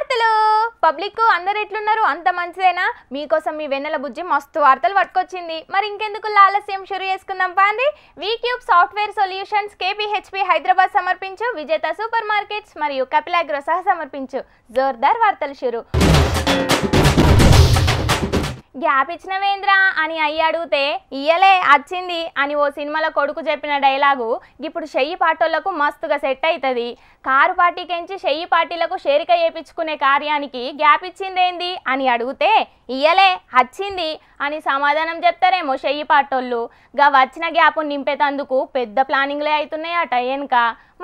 వార్తలు పబ్లిక్ అందరు ఎట్లున్నారు అంత మంచిదేనా మీకోసం మీ వెన్నెల బుజ్జి మస్తు వార్తలు పట్టుకొచ్చింది మరి ఇంకెందుకు ఆలస్యం షురు చేసుకుందాం పాండి వీక్యూబ్ సాఫ్ట్వేర్ సొల్యూషన్స్ కేపీహెచ్పి హైదరాబాద్ సమర్పించు విజేత సూపర్ మార్కెట్స్ మరియు కపిలాగ్రో సహ సమర్పించు జోర్దార్ వార్తలు షురు గ్యాప్ ఇచ్చినవేంద్రా అని అయ్యి అడిగితే ఇయ్యలే వచ్చింది అని ఓ సినిమాలో కొడుకు చెప్పిన డైలాగు ఇప్పుడు షెయ్యి పాటోళ్లకు మస్తుగా సెట్ అవుతుంది కారు పార్టీకెంచి షెయ్యి పార్టీలకు షేరిక చేయించుకునే కార్యానికి గ్యాప్ ఇచ్చిందేంది అని అడిగితే ఇయ్యలే వచ్చింది అని సమాధానం చెప్తారేమో షెయ్యి పాటోళ్ళు గా వచ్చిన గ్యాప్ నింపేతందుకు పెద్ద ప్లానింగ్లే అవుతున్నాయట వెనుక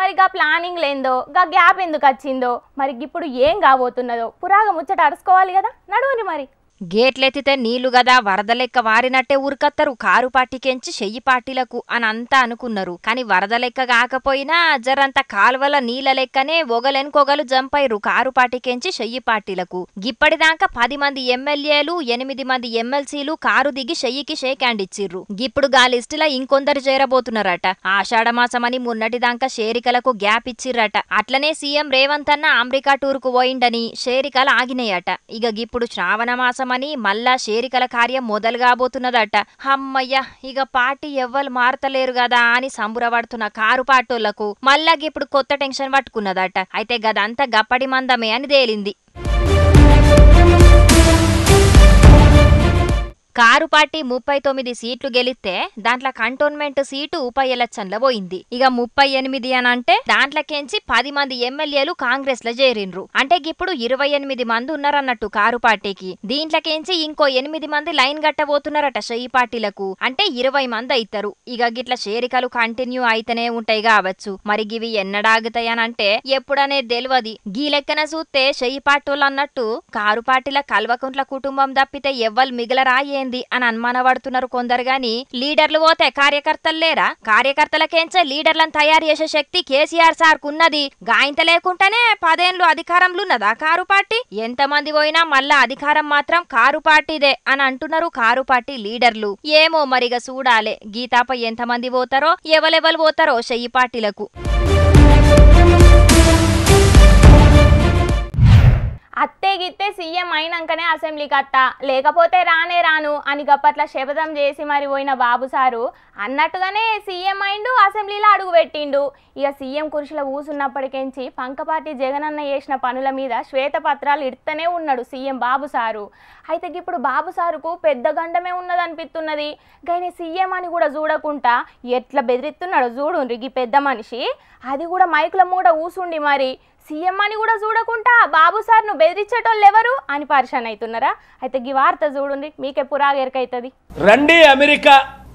మరి గా ప్లానింగ్ లేందో గా గ్యాప్ ఎందుకు వచ్చిందో మరి ఇప్పుడు ఏం కాబోతున్నదో పురాగ ముచ్చట అరుసుకోవాలి కదా నడువుని మరి గేట్లెత్తితే నీళ్లు గదా వరద లెక్క వారినట్టే ఊరుకత్తరు కారు పార్టీకెంచి షెయ్యి పార్టీలకు అని అంతా అనుకున్నారు కాని వరద లెక్క కాకపోయినా జరంత కాల్వల నీళ్ల లెక్కనే ఒగలెనుకొగలు జంపైరు కారు పార్టీకెంచి షెయ్యి పార్టీలకు గిప్పటిదాకా 10 మంది ఎమ్మెల్యేలు 8 మంది ఎమ్మెల్సీలు కారు దిగి షెయ్యికి షేక్ హ్యాండ్ ఇచ్చిర్రు గిప్పుడు గా లిస్టులా ఇంకొందరు చేరబోతున్నారట ఆషాఢమాసమని మొన్నటిదాకా షేరికలకు గ్యాప్ ఇచ్చిర్రట అట్లనే సీఎం రేవంత్ అన్న అమెరికా టూర్ కు పోయిండని షేరికలు ఆగినాయట ఇక గిప్పుడు శ్రావణ మాసం మళ్ళా షేరికల కార్యం మొదలు కాబోతున్నదట హమ్మయ్య ఇక పార్టీ ఎవ్వరు మారతలేరు గదా అని సంబురపడుతున్న కారు పాటోళ్లకు మళ్ళా ఇప్పుడు కొత్త టెన్షన్ పట్టుకున్నదట అయితే గదంతా గప్పడి మందమే అని తేలింది కారు పార్టీ 39 సీట్లు గెలిస్తే దాంట్లో కంటోన్మెంట్ సీటు ఉప ఎలక్షన్ల పోయింది ఇక 38 అని అంటే దాంట్లోకెంచి 10 మంది ఎమ్మెల్యేలు కాంగ్రెస్ లో చేరిండ్రు అంటే ఇప్పుడు 28 మంది ఉన్నారన్నట్టు కారు పార్టీకి దీంట్లోకెంచి ఇంకో 8 మంది లైన్ గట్టబోతున్నారట షెయ్యి పార్టీలకు అంటే 20 మంది అయితారు ఇక గిట్ల షేరికలు కంటిన్యూ అయితేనే ఉంటాయి కావచ్చు మరి గివి ఎన్నడాగుతాయనంటే ఎప్పుడనేది తెలియదు గీ లెక్కన చూస్తే షెయ్యి పార్టీలు అన్నట్టు కారు పార్టీల కల్వకుంట్ల కుటుంబం తప్పితే ఎవ్వరు మిగలరాయే అని అనుమానపడుతున్నారు కొందరు గాని లీడర్లు పోతే కార్యకర్తలు లేరా కార్యకర్తలకేంచే లీడర్లను తయారు చేసే శక్తి కేసీఆర్ సార్ కున్నది గాయంత లేకుండానే 10 ఏళ్లు అధికారంలో ఉన్నదా కారు పార్టీ ఎంతమంది పోయినా మళ్ళా అధికారం మాత్రం కారు పార్టీదే అని అంటున్నారు కారు పార్టీ లీడర్లు ఏమో మరిగా చూడాలే గీతాపై ఎంతమంది పోతారో ఎవరెవరు పోతారో షెయ్యి పార్టీలకు అత్తే గిత్తే సీఎం అయినాకనే అసెంబ్లీకి అత్తా లేకపోతే రానే రాను అని గప్పట్ల శపథం చేసి మరి పోయిన బాబు సారు అన్నట్టుగానే సీఎం అయిండు అసెంబ్లీలో అడుగు పెట్టిండు ఇక సీఎం కుర్చీలో కూసున్నప్పటికెంచి పంకపాటి జగనన్న చేసిన పనుల మీద శ్వేతపత్రాలు ఇడుతూనే ఉన్నాడు సీఎం బాబు సారు అయితే ఇప్పుడు బాబు సారుకు పెద్ద గండమే ఉన్నదనిపిస్తున్నది కానీ సీఎం అని కూడా చూడకుండా ఎట్లా బెదిరిస్తున్నాడో చూడు ఈ పెద్ద మనిషి అది కూడా మైకుల మూడ ఊసుండి మరి సీఎం అని కూడా చూడకుండా బాబు సార్ ను బెదిరించేటోళ్ళు ఎవరు అని పరిశాన్ అవుతున్నారా అయితే ఈ వార్త చూడండి మీకే పురాగా ఎరకైతుంది రండి అమెరికా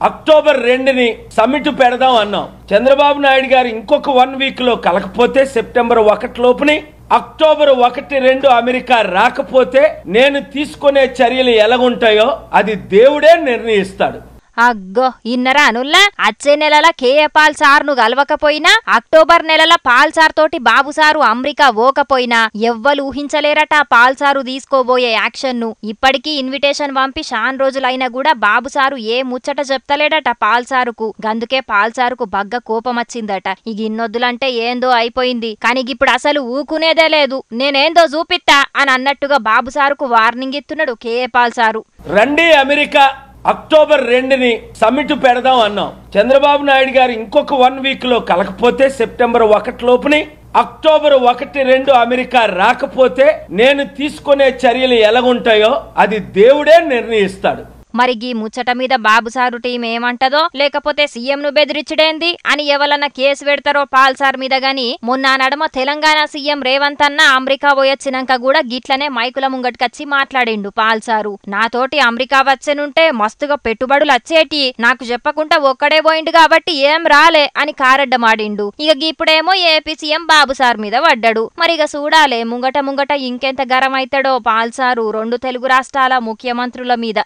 అక్టోబర్ 2ని సమ్మిట్ పెడదాం అన్నాం చంద్రబాబు నాయుడు గారు ఇంకొక 1 వీక్ లో కలకపోతే సెప్టెంబర్ 1 లోపుని అక్టోబర్ 1-2 అమెరికా రాకపోతే నేను తీసుకునే చర్యలు ఎలాగుంటాయో అది దేవుడే నిర్ణయిస్తాడు అగ్గో ఇన్నరా అనుల్లా అచ్చే నెలల కేఏ పాల్ సార్ ను గలవకపోయినా అక్టోబర్ నెలల పాల్ సార్ తోటి బాబు సారు అమెరికా పోకపోయినా ఎవ్వరు ఊహించలేరట పాల్ సారు తీసుకోబోయే యాక్షన్ ను ఇప్పటికీ ఇన్విటేషన్ పంపి షాన్ రోజులైనా కూడా బాబు సారు ఏ ముచ్చట చెప్తలేడట పాల్ సారుకు గందుకే పాల్ సారుకు బగ్గ కోపం వచ్చిందట ఇక ఇన్నొద్దులంటే ఏందో అయిపోయింది కానీ ఇప్పుడు అసలు ఊకునేదే లేదు నేనేందో చూపిత్తా అని అన్నట్టుగా బాబు సారుకు వార్నింగ్ ఇస్తున్నాడు కేఏ పాల్ సారు రండి అమెరికా అక్టోబర్ 2ని సమ్మిట్ పెడదాం అన్నాం చంద్రబాబు నాయుడు గారు ఇంకొక 1 వీక్ లో కలకపోతే సెప్టెంబర్ 1 లోపుని అక్టోబర్ 1-2 అమెరికా రాకపోతే నేను తీసుకునే చర్యలు ఎలాగుంటాయో అది దేవుడే నిర్ణయిస్తాడు మరి గీ ముచ్చట మీద బాబు సారు టీం ఏమంటదో లేకపోతే సీఎం ను బెదిరించడేంది అని ఎవరన్నా కేసు పెడతారో పాల్ సార్ మీద గాని మొన్న నడమ తెలంగాణ సీఎం రేవంత్ అన్న అమెరికా పోయొచ్చినాక కూడా గిట్లనే మైకుల ముంగటికొచ్చి మాట్లాడిండు పాల్ సారు నాతోటి అమెరికా వచ్చేనుంటే మస్తుగా పెట్టుబడులు వచ్చేటి నాకు చెప్పకుండా ఒక్కడే పోయిండు కాబట్టి ఏం రాలే అని కారడ్డమాడిండు ఇక ఇప్పుడేమో ఏపీ సీఎం బాబు సార్ మీద పడ్డాడు మరి ఇక చూడాలే ముంగట ఇంకెంత గరం అవుతాడో పాల్ సారు 2 తెలుగు రాష్ట్రాల ముఖ్యమంత్రుల మీద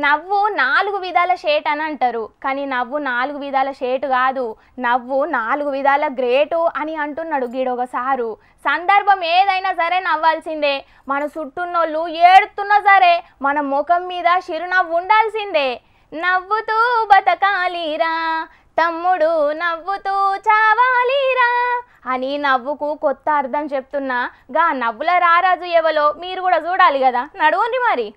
నవ్వు 4 విధాల షేట్ అని అంటారు కానీ నవ్వు 4 విధాల షేట్ కాదు నవ్వు 4 విధాల గ్రేటు అని అంటున్నాడు గీడొక సారు సందర్భం ఏదైనా సరే నవ్వాల్సిందే మన చుట్టూన్నోళ్ళు ఏడుతున్నా సరే మన ముఖం మీద చిరునవ్వు ఉండాల్సిందే నవ్వుతూ బతకాలిరా తమ్ముడు నవ్వుతూ చావాలిరా అని నవ్వుకు కొత్త అర్థం చెప్తున్నా. గా నవ్వుల రారాజు ఎవలో మీరు కూడా చూడాలి కదా, నడువుండి మరి.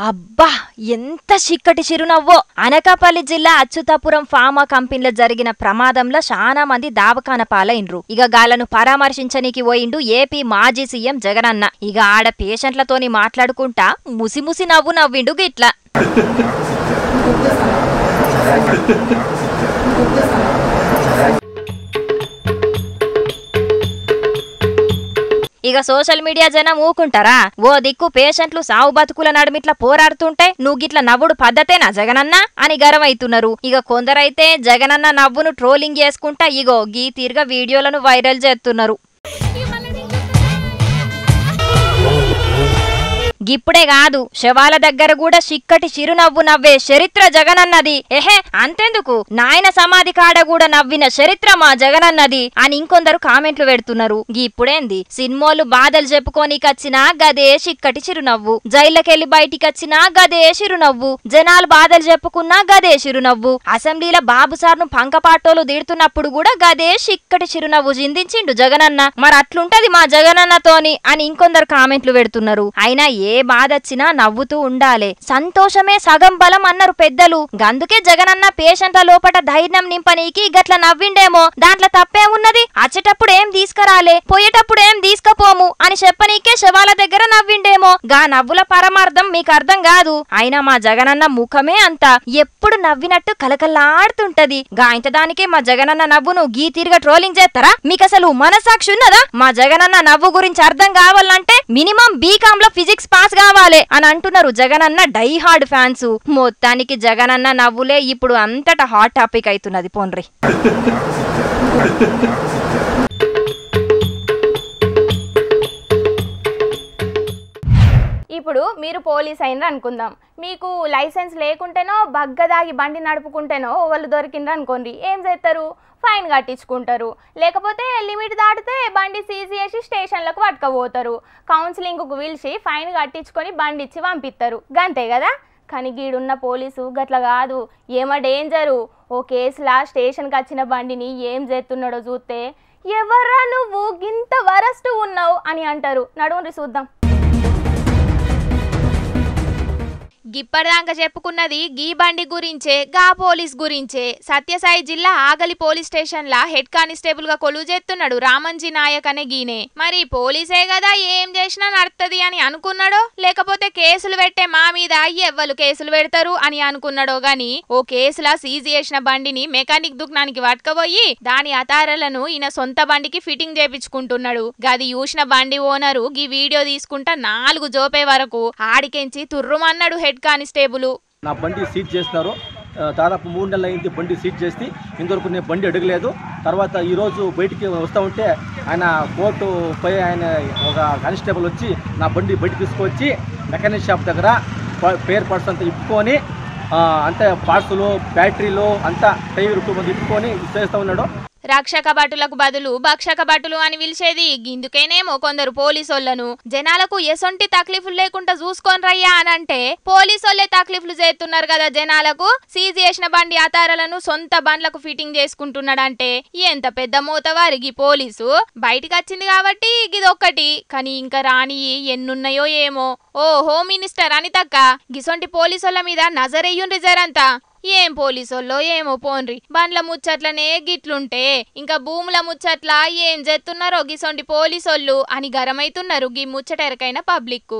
అబ్బా ఎంత చిక్కటి చిరునవ్వో. అనకాపల్లి జిల్లా అచ్యుతాపురం ఫార్మా కంపెనీలో జరిగిన ప్రమాదంలో చాలా మంది దావకాన పాలైండ్రు. ఇక గాలను పరామర్శించనీకి పోయిండు ఏపీ మాజీ సీఎం జగనన్న. ఇక ఆడ పేషెంట్లతోని మాట్లాడుకుంటా ముసిముసి నవ్వు నవ్విండు గిట్లా. ఇక సోషల్ మీడియా జనం ఊకుంటారా? ఓ దిక్కు పేషెంట్లు సావు బతుకుల నడుమిట్లా పోరాడుతుంటే నువ్వు గిట్ల నవ్వుడు పద్ధతేనా జగనన్న అని గరమైతున్నారు. ఇక కొందరైతే జగనన్న నవ్వును ట్రోలింగ్ చేసుకుంటా ఇగో గీ తీరుగా వీడియోలను వైరల్ చేస్తున్నారు. గిప్పుడే కాదు, శవాల దగ్గర కూడా చిక్కటి చిరునవ్వు నవ్వే చరిత్ర జగనన్నది. ఎహే అంతెందుకు, నాయన సమాధి కాడ కూడా నవ్విన చరిత్ర మా జగనన్నది అని ఇంకొందరు కామెంట్లు పెడుతున్నారు. గిప్పుడేంది, సినిమాలు బాధలు చెప్పుకోనికచ్చినా గదే చిక్కటి చిరునవ్వు, జైళ్ళకెళ్లి బయటికచ్చినా గదే చిరునవ్వు, జనాలు బాధలు చెప్పుకున్నా గదే చిరునవ్వు, అసెంబ్లీలో బాబు సార్ను పంకపాటోలు తీడుతున్నప్పుడు కూడా గదే చిక్కటి చిరునవ్వు చిందించిండు జగనన్న. మరి అట్లుంటది మా జగనన్నతోని అని ఇంకొందరు కామెంట్లు పెడుతున్నారు. అయినా ఏ బాధొచ్చినా నవ్వుతూ ఉండాలే, సంతోషమే సగం బలం అన్నారు పెద్దలు. గందుకే జగనన్న పేషెంట్ల లోపట ధైర్యం నింపనీకి గట్ల నవ్విండేమో. దాంట్లో తప్పే ఉన్నది? అచ్చేటప్పుడు ఏం తీసుకురాలే, పోయేటప్పుడు ఏం తీసుకపోము అని చెప్పనీకే శవాల దగ్గర నవ్విండేమో. గా నవ్వుల పరమార్థం మీకు అర్థం కాదు. అయినా మా జగనన్న ముఖమే అంత ఎప్పుడు నవ్వినట్టు కలకల్లాడుతుంటది. గా ఇంత దానికే మా జగనన్న నవ్వును గీ తీరుగా ట్రోలింగ్ చేస్తారా? మీకు అసలు మనసాక్షి ఉన్నదా? మా జగనన్న నవ్వు గురించి అర్థం కావాలంటే మినిమం బీకామ్ లో ఫిజిక్స్ పాస్ కావాలి అని అంటున్నారు జగనన్న డై హార్డ్ ఫ్యాన్స్. మొత్తానికి జగనన్న నవ్వులే ఇప్పుడు అంతటా హాట్ టాపిక్ అవుతున్నది పోన్రి. ఇప్పుడు మీరు పోలీస్ అయినరు అనుకుందాం, మీకు లైసెన్స్ లేకుంటేనో బగ్గదాగి బండి నడుపుకుంటేనో వాళ్ళు దొరికిండ్రు అనుకోండి, ఏం చేస్తారు? ఫైన్ కట్టించుకుంటారు. లేకపోతే లిమిట్ దాటితే బండి సీజ్ చేసి స్టేషన్లకు పట్టుకపోతారు. కౌన్సిలింగ్కు పిలిచి ఫైన్ కట్టించుకొని బండి ఇచ్చి పంపిస్తారు. గంతే కదా. కానీ గీడున్న పోలీసు గట్ల కాదు, ఏమో డేంజరు. ఓ కేసులా స్టేషన్కి వచ్చిన బండిని ఏం చేస్తున్నాడో చూస్తే ఎవర్రా నువ్వు గింత వరస్ట్ ఉన్నావు అని అంటారు. నడువుండ్రి చూద్దాం. గిప్పటిదాకా చెప్పుకున్నది గీ బండి గురించే, గా పోలీస్ గురించే. సత్యసాయి జిల్లా ఆగలి పోలీస్ స్టేషన్ లా హెడ్ కానిస్టేబుల్ గా కొలువు చేస్తున్నాడు రామంజీ నాయక్ అనే గీనే. మరి పోలీసే కదా ఏం చేసినా నడుతుంది అని అనుకున్నాడో, లేకపోతే కేసులు పెట్టే మా మీద ఎవ్వరు కేసులు పెడతారు అని అనుకున్నాడో గాని ఓ కేసులా సీజ్ చేసిన బండిని మెకానిక్ దుకాణానికి పట్టుకపోయి దాని అతారాలను ఈయన సొంత బండికి ఫిట్టింగ్ చేపించుకుంటున్నాడు. గది చూసిన బండి ఓనరు గీ వీడియో తీసుకుంటా 4 జోపే వరకు ఆడికెంచి తుర్రుమన్నాడు హెడ్ కానిస్టేబుల్. నా బండి సీజ్ చేస్తున్నారు, దాదాపు 3 నెలలు అయింది బండి సీజ్ చేసి. ఇంతవరకు నేను బండి అడగలేదు. తర్వాత ఈరోజు బయటికి వస్తూ ఉంటే ఆయన కోర్టు పై ఆయన ఒక కానిస్టేబుల్ వచ్చి నా బండి బయటికి తీసుకొచ్చి మెకానిక్ షాప్ దగ్గర పేర్ పార్ట్స్ అంతా ఇప్పుకొని, అంతే పార్ట్స్లు బ్యాటరీలు అంతా టైర్ మంది ఇప్పుకొని చేస్తూ ఉన్నాడు. రక్షక భటులకు బదులు భక్షక భటులు అని పిలిచేది గిందుకేనేమో కొందరు పోలీసోళ్లను. జనాలకు ఎసొంటి తక్లీఫ్లు లేకుండా చూసుకొని రయ్యా అని అంటే పోలీసోళ్లే తక్లీఫ్లు చేస్తున్నారు కదా జనాలకు. సీజ్ చేసిన బండి ఆధారాలను సొంత బండ్లకు ఫిట్టింగ్ చేసుకుంటున్నాడంటే ఎంత పెద్ద మోతవారికి పోలీసు. బయటికి వచ్చింది కాబట్టి గిదొక్కటి, కానీ ఇంకా రాని ఎన్నున్నాయో ఏమో. ఓ హోమ్ మినిస్టర్ అనితక్క గిసొంటి పోలీసోళ్ల మీద నజరెయ్యుండ్రి జరంతా. ఏం పోలీసోళ్ళో ఏమో పోన్రి. బండ్ల ముచ్చట్లనే గిట్లుంటే ఇంకా భూముల ముచ్చట్ల ఏం చేస్తున్నారో గిసొంటి పోలీసోళ్ళు అని గరమైతున్నారు గీ ముచ్చటెరకైన పబ్లిక్.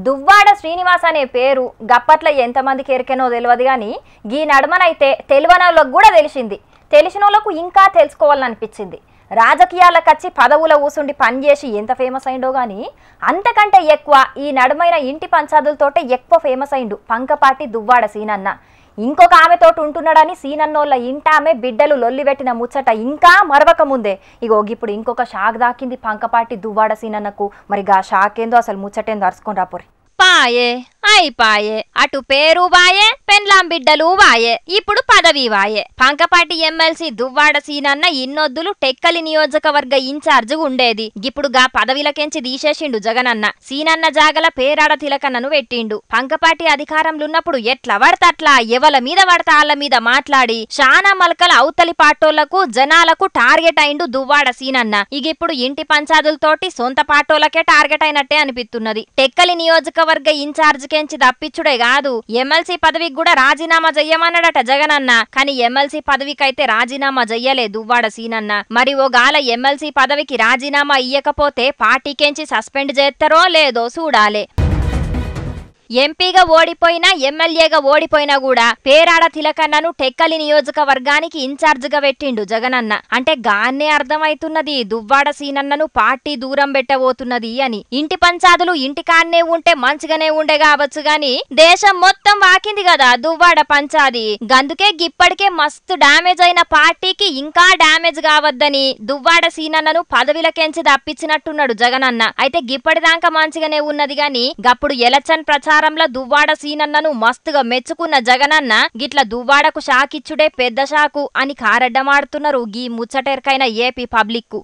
దువ్వాడ శ్రీనివాస్ అనే పేరు గప్పట్ల ఎంతమందికి ఎరికెనో తెలియదు కానీ గీ నడమనైతే తెలివనోళ్ళకు కూడా తెలిసింది. తెలిసినోళ్లకు ఇంకా తెలుసుకోవాలనిపించింది. రాజకీయాలకు వచ్చి పదవుల ఊసుండి పనిచేసి ఎంత ఫేమస్ అయిండో గానీ అంతకంటే ఎక్కువ ఈ నడుమైన ఇంటి పంచాదులతోటే ఎక్కువ ఫేమస్ అయిండు పంకపాటి దువ్వాడ సీనన్న. ఇంకొక ఆమెతోటి ఉంటున్నాడని సీనన్నోళ్ళ ఇంటామె బిడ్డలు లొల్లిపెట్టిన ముచ్చట ఇంకా మరవక ముందే ఇగో ఇప్పుడు ఇంకొక షాక్ దాకింది పంకపాటి దువ్వాడ సీనన్నకు. మరి గా షాక్ ఏందో అసలు ముచ్చటేందో అరుచుకొని రాపోరి. పాయే అయిపాయే. అటు పేరు వాయే, పెండ్లాం బిడ్డలు వాయే, ఇప్పుడు పదవి వాయే. పంకపాటి ఎమ్మెల్సీ దువ్వాడ సీనన్న ఇన్నొద్దులు టెక్కలి నియోజకవర్గ ఇన్ఛార్జ్ ఉండేది. ఇప్పుడు గా పదవిలకెంచి తీసేసిండు జగనన్న. సీనన్న జాగల పేరాడ తిలకన్నను పెట్టిండు. పంకపాటి అధికారంలున్నప్పుడు ఎట్లా పడతట్లా ఎవల మీద పడతా ఆళ్ల మీద మాట్లాడి శానా మల్కల అవతలి పాటోళ్లకు జనాలకు టార్గెట్ అయిండు దువ్వాడ సీనన్న. ఇప్పుడు ఇంటి పంచాదులతోటి సొంత పాటోలకే టార్గెట్ అయినట్టే అనిపిస్తున్నది. టెక్కలి నియోజకవర్గ ఇన్ఛార్జ్ కెంచి తప్పిచ్చుడే కాదు, ఎమ్మెల్సీ పదవికి కూడా రాజీనామా చెయ్యమన్నాడట జగనన్న. కానీ ఎమ్మెల్సీ పదవికైతే రాజీనామా చెయ్యలే దువ్వాడ సీనన్న. మరి ఓ గాల ఎమ్మెల్సీ పదవికి రాజీనామా ఇయ్యకపోతే పార్టీకెంచి సస్పెండ్ చేస్తారో లేదో చూడాలే. ఎంపీగా ఓడిపోయినా ఎమ్మెల్యేగా ఓడిపోయినా కూడా పేరాడ తిలకన్నను టెక్కలి నియోజకవర్గానికి ఇన్ఛార్జిగా పెట్టిండు జగనన్న. అంటే గాన్నే అర్థమైతున్నది దువ్వాడ సీనన్నను పార్టీ దూరం పెట్టబోతున్నది అని. ఇంటి పంచాదులు ఇంటికాన్నే ఉంటే మంచిగానే ఉండే కావచ్చు గాని దేశం మొత్తం వాకింది కదా దువ్వాడ పంచాది. గందుకే గిప్పటికే మస్తు డామేజ్ అయిన పార్టీకి ఇంకా డామేజ్ కావద్దని దువ్వాడ సీనన్నను పదవిలకెంచి తప్పించినట్టున్నాడు జగనన్న. అయితే గిప్పటిదాకా మంచిగానే ఉన్నది గాని గప్పుడు ఎలక్షన్ ప్రచారం దువ్వాడ సీనన్నను మస్తుగా మెచ్చుకున్న జగనన్న గిట్ల దువ్వాడకు షాకిచ్చుడే పెద్ద షాకు అని కారడ్డమాడుతున్నారు గీ ముచ్చటెరకైన ఏపీ పబ్లిక్.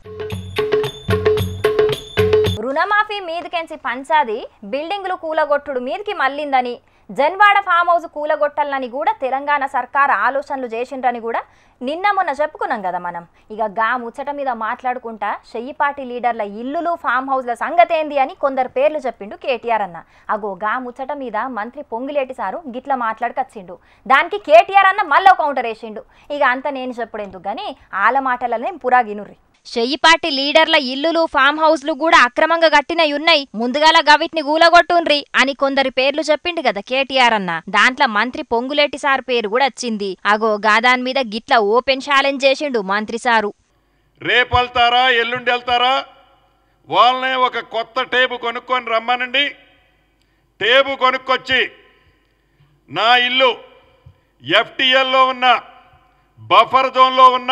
రుణమాఫీ మీదకెంచి పంచాది బిల్డింగులు కూలగొట్టుడు మీదకి మళ్ళిందని, జన్వాడ ఫామ్ హౌస్ కూలగొట్టాలని కూడా తెలంగాణ సర్కార్ ఆలోచనలు చేసిండ్రని కూడా నిన్న మొన్న చెప్పుకున్నాం కదా మనం. ఇక గా ముచ్చట మీద మాట్లాడుకుంటా చెయ్యిపాటి లీడర్ల ఇల్లులు ఫామ్ హౌస్ల సంగతేంది అని కొందరు పేర్లు చెప్పిండు కేటీఆర్ అన్న. అగో గా ముచ్చట మీద మంత్రి పొంగులేటి సారు గిట్ల మాట్లాడుకొచ్చిండు. దానికి కేటీఆర్ అన్న మళ్ళీ కౌంటర్ వేసిండు. ఇక అంత నేను చెప్పుడెందుకు గాని ఆల మాటలనే పురాగినుర్రి. చెయ్యిపాటి లీడర్ల ఇల్లులు ఫామ్ హౌస్లు కూడా అక్రమంగా కట్టినయున్నాయి, ముందుగాల గవిట్ని గూలగొట్టుండ్రి అని కొందరి పేర్లు చెప్పిండు కదా కేటీఆర్ అన్న. దాంట్లో మంత్రి పొంగులేటి సార్ పేరు కూడా వచ్చింది. అగో గాదాన్ మీద గిట్ల ఓపెన్ ఛాలెంజ్ చేసిండు మంత్రి సారు. రేపు వెళ్తారా ఎల్లుండి వెళ్తారా, వాళ్ళనే ఒక కొత్త టేబు కొనుక్కొని రమ్మనండి. టేబు కొనుక్కొచ్చి నా ఇల్లు ఎఫ్టీఎల్లో ఉన్న బఫర్ జోన్లో ఉన్న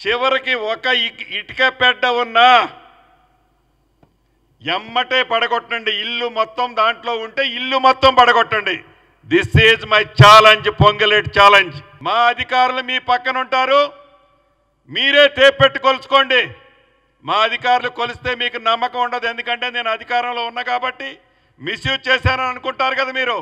చివరికి ఒక ఇటుక పెడ్డ ఉన్నా ఎమ్మటే పడగొట్టండి. ఇల్లు మొత్తం దాంట్లో ఉంటే ఇల్లు మొత్తం పడగొట్టండి. This is my challenge, Ponguleti challenge. మా అధికారులు మీ పక్కన ఉంటారు, మీరే టేప్ పెట్టి కొలుచుకోండి. మా అధికారులు కొలిస్తే మీకు నమ్మకం ఉండదు, ఎందుకంటే నేను అధికారంలో ఉన్నా కాబట్టి మిస్యూజ్ చేశానని అనుకుంటారు కదా మీరు.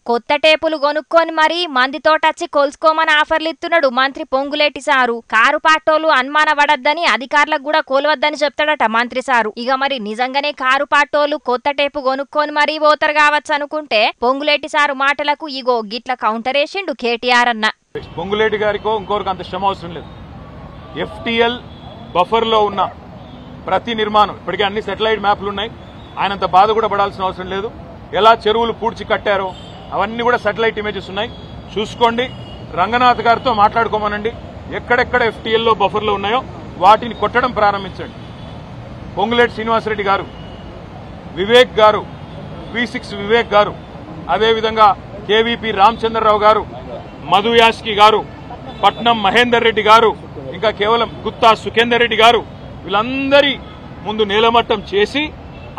కొత్త టేపులు కొనుక్కొని మరీ మందితోటచ్చి కొలుసుకోమని ఆఫర్లు ఇస్తున్నాడు మంత్రి పొంగులేటి సారు. కారు పాటోలు అనుమానపడద్దని అధికారులకు కూడా కొలవద్దని చెప్తాడట మంత్రి సారు. ఇక మరి నిజంగానే కారు పాటోలు కొత్త టేపు కొనుక్కొని మరీ పోతారు కావచ్చు అనుకుంటే పొంగులేటి సారు మాటలకు ఇగో గిట్ల కౌంటర్ వేసిండు కేటీఆర్ అన్న. పొంగులేటి గారికో ఇంకోరికి అంత శ్రమ అవసరం లేదు. ఎఫ్టీఎల్ బఫర్ లో ఉన్న ప్రతి నిర్మాణం ఇప్పటికే అన్ని సెటిలైట్ మ్యాప్లు ఉన్నాయి, ఆయనంత బాధ కూడా పడాల్సిన అవసరం లేదు. ఎలా చెరువులు పూడ్చి కట్టారో అవన్నీ కూడా సాటిలైట్ ఇమేజెస్ ఉన్నాయి, చూసుకోండి. రంగనాథ్ గారితో మాట్లాడుకోమనండి, ఎక్కడెక్కడ ఎఫ్టీఎల్లో బఫర్లు ఉన్నాయో వాటిని కొట్టడం ప్రారంభించండి. పొంగులేటి శ్రీనివాసరెడ్డి గారు, వివేక్ గారు, V6 వివేక్ గారు, అదేవిధంగా KVP రామచంద్రరావు గారు, మధు యాస్కి గారు, పట్నం మహేందర్ రెడ్డి గారు, ఇంకా కేవలం గుత్తా సుఖేందర్ రెడ్డి గారు, వీళ్ళందరి ముందు నేలమట్టం చేసి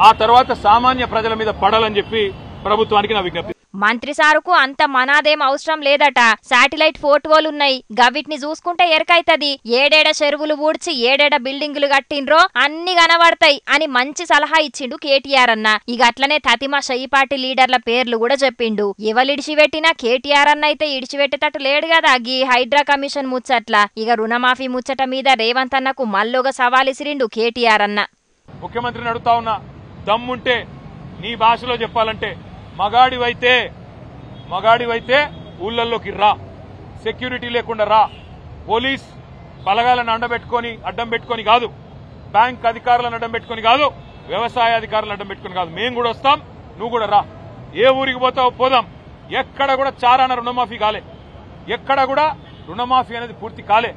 ఆ తర్వాత సామాన్య ప్రజల మీద పడాలని చెప్పి ప్రభుత్వానికి నా విజ్ఞప్తి. మంత్రి సారుకు అంత మనాదేం అవసరం లేదట. శాటిలైట్ ఫోటోలున్నాయి, గవిట్ని చూసుకుంటే ఎరకైతది. ఏడేడ చెరువులు ఊడ్చి ఏడేడ బిల్డింగులు కట్టిండ్రో అన్ని కనబడతాయి అని మంచి సలహా ఇచ్చిండు కేటీఆర్ అన్న. ఇక అట్లనే తతిమ చెయ్యిపాటి లీడర్ల పేర్లు కూడా చెప్పిండు. ఎవలిడిచిపెట్టినా కేటీఆర్ అన్న అయితే ఇడిచిపెట్టేటట్టు లేడు కదా గీ హైడ్రా కమిషన్ ముచ్చట్ల. ఇక రుణమాఫీ ముచ్చట మీద రేవంత్ అన్నకు మళ్ళొక సవాలిసిరిండు కేటీఆర్ అన్న. ముఖ్యమంత్రిని అడుగుతా ఉన్నా, దమ్ముంటే నీ భాషలో చెప్పాలంటే మగాడివైతే ఊళ్ళల్లోకి రా, సెక్యూరిటీ లేకుండా రా, పోలీస్ బలగాలను అడ్డం పెట్టుకొని కాదు, బ్యాంక్ అధికారులను అడ్డం పెట్టుకొని కాదు, వ్యవసాయ అధికారులను అడ్డం పెట్టుకొని కాదు, మేము కూడా వస్తాం, నువ్వు కూడా రా. ఏ ఊరికి పోతావో పోదాం. ఎక్కడ కూడా చారాన రుణమాఫీ కాలే, ఎక్కడ కూడా రుణమాఫీ అనేది పూర్తి కాలే.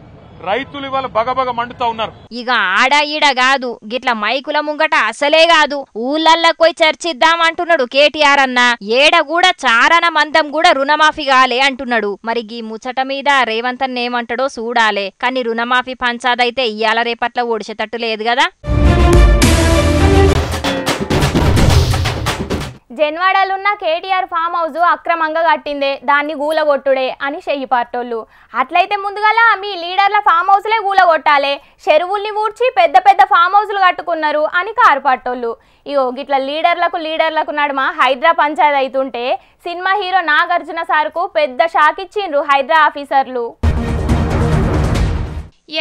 రైతులు ఇవాళ బగబగ మండుతా ఉన్నారు. ఇక ఆడ ఈడ కాదు, గిట్ల మైకుల ముంగట అసలే కాదు, ఊళ్ళల్లోకి పోయి చర్చిద్దాం అంటున్నాడు కేటీఆర్ అన్న. ఏడ కూడా చారణ మందం కూడా రుణమాఫీ కాలే అంటున్నాడు. మరి గీ ముచ్చట మీద రేవంత్ అన్న ఏమంటాడో చూడాలే. కానీ రుణమాఫీ పంచాదైతే ఇయ్యాల రేపట్ల ఓడిచేటట్టు లేదు కదా. జన్వాడలున్న కేటీఆర్ ఫామ్ హౌస్ అక్రమంగా కట్టిందే, దాన్ని గూలగొట్టుడే అని షెయ్యి పార్టోళ్ళు. అట్లయితే ముందుగాల మీ లీడర్ల ఫామ్ హౌస్లే గూలగొట్టాలే, చెరువుల్ని ఊడ్చి పెద్ద పెద్ద ఫామ్ హౌస్లు కట్టుకున్నారు అని కారు పార్టోళ్ళు. ఇగో గిట్ల లీడర్లకు నడుమ హైడ్రా పంచాయతీ అవుతుంటే సినిమా హీరో నాగార్జున సార్కు పెద్ద షాక్ ఇచ్చిండ్రు హైడ్రా ఆఫీసర్లు.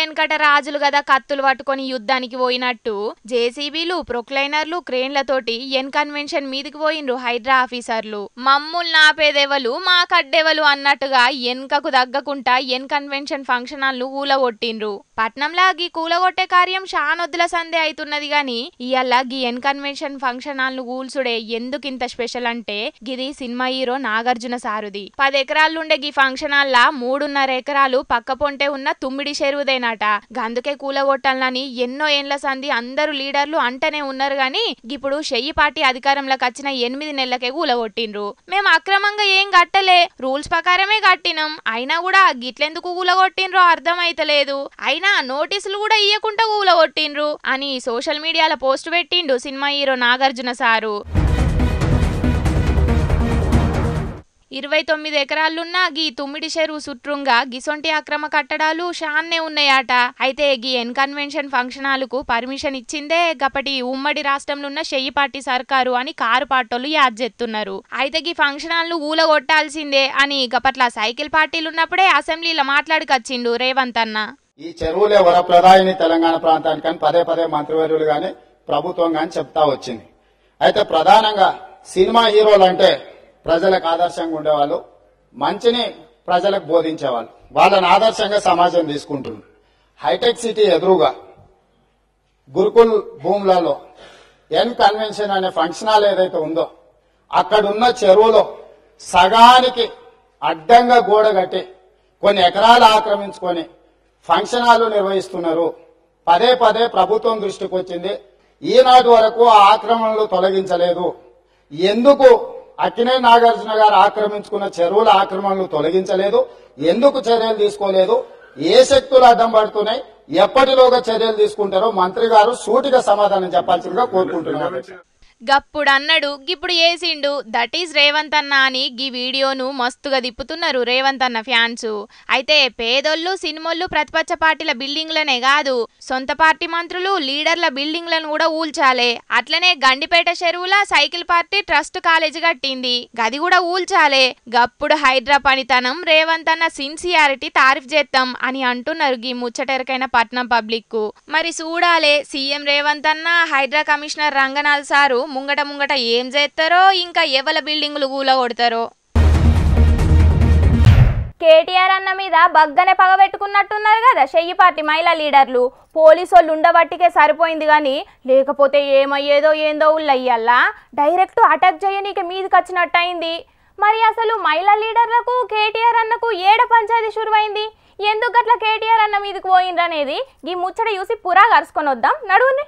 ఎన్కట రాజులు గదా కత్తులు పట్టుకొని యుద్ధానికి పోయినట్టు జేసీబీలు, ప్రొక్లైనర్లు, క్రేన్లతోటి ఎన్ కన్వెన్షన్ మీదికి పోయినరు హైడ్రా ఆఫీసర్లు. మమ్ముల్ నాపేదెవలు మా కడ్డెవలు అన్నట్టుగా ఎన్కకు దగ్గకుంటా ఎన్ కన్వెన్షన్ ఫంక్షన్ హాల్ను కూలగొట్టిండ్రు. పట్నంలా గీ కూలగొట్టే కార్యం షానొద్దుల సందే అవుతున్నది గాని ఇయ్యాల గీ ఎన్ కన్వెన్షన్ ఫంక్షన్ హాల్ను కూల్సుడే ఎందుకింత స్పెషల్ అంటే గిది సినిమా హీరో నాగార్జున సారుది. 10 ఎకరాలుండే గీ ఫంక్షన్ హాల్లా 3.5 ఎకరాలు పక్క పొంటే ఉన్న తుమ్మిడి చెరువుదే నాట. గందుకే కూలగొట్టాలని ఎన్నో ఏండ్ల సంది అందరూ లీడర్లు అంటనే ఉన్నారు గాని ఇప్పుడు షెయ్యి పార్టీ అధికారంలోకి వచ్చిన 8 నెలలకే కూలగొట్టిండ్రు. మేము అక్రమంగా ఏం కట్టలే, రూల్స్ ప్రకారమే కట్టినాం, అయినా కూడా గిట్లెందుకు కూలగొట్టిండ్రో అర్థమైతలేదు, అయినా నోటీసులు కూడా ఇయ్యకుండా కూలగొట్టిండ్రు అని సోషల్ మీడియాలో పోస్ట్ పెట్టిండు సినిమా హీరో నాగార్జున సారు. 29 ఎకరాలున్న గీ తుమ్మిడి చెరువు చుట్రుంగా గిసొంటి అక్రమ కట్టడాలు షాన్నే ఉన్నాయట. అయితే గీ ఎన్ కన్వెన్షన్ ఫంక్షన్ హాలుకు పర్మిషన్ ఇచ్చిందే గప్పటి ఉమ్మడి రాష్ట్రంలో ఉన్న షెయ్యి పార్టీ సర్కారు అని కారు పార్టోళ్ళు యాద్ చేస్తున్నారు. అయితే గీ ఫంక్షన్ హాల్ను ఊలగొట్టాల్సిందే అని గప్పట్ల సైకిల్ పార్టీలు ఉన్నప్పుడే అసెంబ్లీలో మాట్లాడుకొచ్చిండు రేవంత్ అన్న. ఈ చెరువులే వరప్రదాయిని తెలంగాణ ప్రాంతానికని పదే మంత్రివర్యులు గాని ప్రభుత్వం గాని చెప్తా వచ్చింది. అయితే ప్రధానంగా సినిమా హీరోలు అంటే ప్రజలకు ఆదర్శంగా ఉండేవాళ్ళు, మంచిని ప్రజలకు బోధించేవాళ్ళు, వాళ్ళని ఆదర్శంగా సమాజం తీసుకుంటుంది. హైటెక్ సిటీ ఎదురుగా గురుకుల్ భూములలో ఎన్ కన్వెన్షన్ అనే ఫంక్షన్ హాల్ ఏదైతే ఉందో అక్కడున్న చెరువులో సగానికి అడ్డంగా గోడ కట్టి కొన్ని ఎకరాలు ఆక్రమించుకొని ఫంక్షన్ హాల్ నిర్వహిస్తున్నారు. పదే ప్రభుత్వం దృష్టికి వచ్చింది. ఈనాటి వరకు ఆ ఆక్రమణలు తొలగించలేదు. ఎందుకు అక్కినేని నాగార్జున గారు ఆక్రమించుకున్న చెరువుల ఆక్రమణలు తొలగించలేదు, ఎందుకు చర్యలు తీసుకోలేదు, ఏ శక్తులు అడ్డం పడుతున్నాయి, ఎప్పటిలోగా చర్యలు తీసుకుంటారో మంత్రి గారు సూటిగా సమాధానం చెప్పాల్సిందిగా కోరుకుంటున్నారు. గప్పుడు అన్నాడు గిప్పుడు ఏసిండు, దట్ ఈజ్ రేవంత్ అన్న అని గీ వీడియోను మస్తుగా దిప్పుతున్నారు రేవంత్ అన్న ఫ్యాన్స్. అయితే పేదోళ్ళు సినిమోళ్ళు ప్రతిపక్ష పార్టీల బిల్డింగ్లనే కాదు సొంత పార్టీ మంత్రులు లీడర్ల బిల్డింగ్లను కూడా ఊల్చాలే. అట్లనే గండిపేట చెరువుల సైకిల్ పార్టీ ట్రస్ట్ కాలేజీ కట్టింది, గది కూడా ఊల్చాలే. గప్పుడు హైడ్రా పనితనం రేవంత్ అన్న సిన్సియారిటీ తారీఫ్ చేద్దాం అని అంటున్నారు గీ ముచ్చటెరకైన పట్నం పబ్లిక్. మరి చూడాలే సీఎం రేవంత్ అన్న హైడ్రా కమిషనర్ రంగనాథ్ సారు ముంగట ఏం చేస్తారో, ఇంకా ఎవల బిల్డింగులు కూలగొడతారో. కేటీఆర్ అన్న మీద బగ్గనే పగబెట్టుకున్నట్టున్నారు కదా షెయ్యి పార్టీ మహిళా లీడర్లు. పోలీసోళ్ళు ఉండబట్టికే సరిపోయింది కానీ లేకపోతే ఏమయ్యేదో ఏందో ఉల్లయ్యల్లా డైరెక్ట్ అటాక్ చేయనీకే మీదకి వచ్చినట్టు అయింది. మరి అసలు మహిళా లీడర్లకు కేటీఆర్ అన్నకు ఏడ పంచాయతీ షురువైంది, ఎందుకు అట్లా కేటీఆర్ అన్న మీదకి పోయిండ్రనేది ఈ ముచ్చట చూసి పురా కరుసుకొని వద్దాం నడువుని.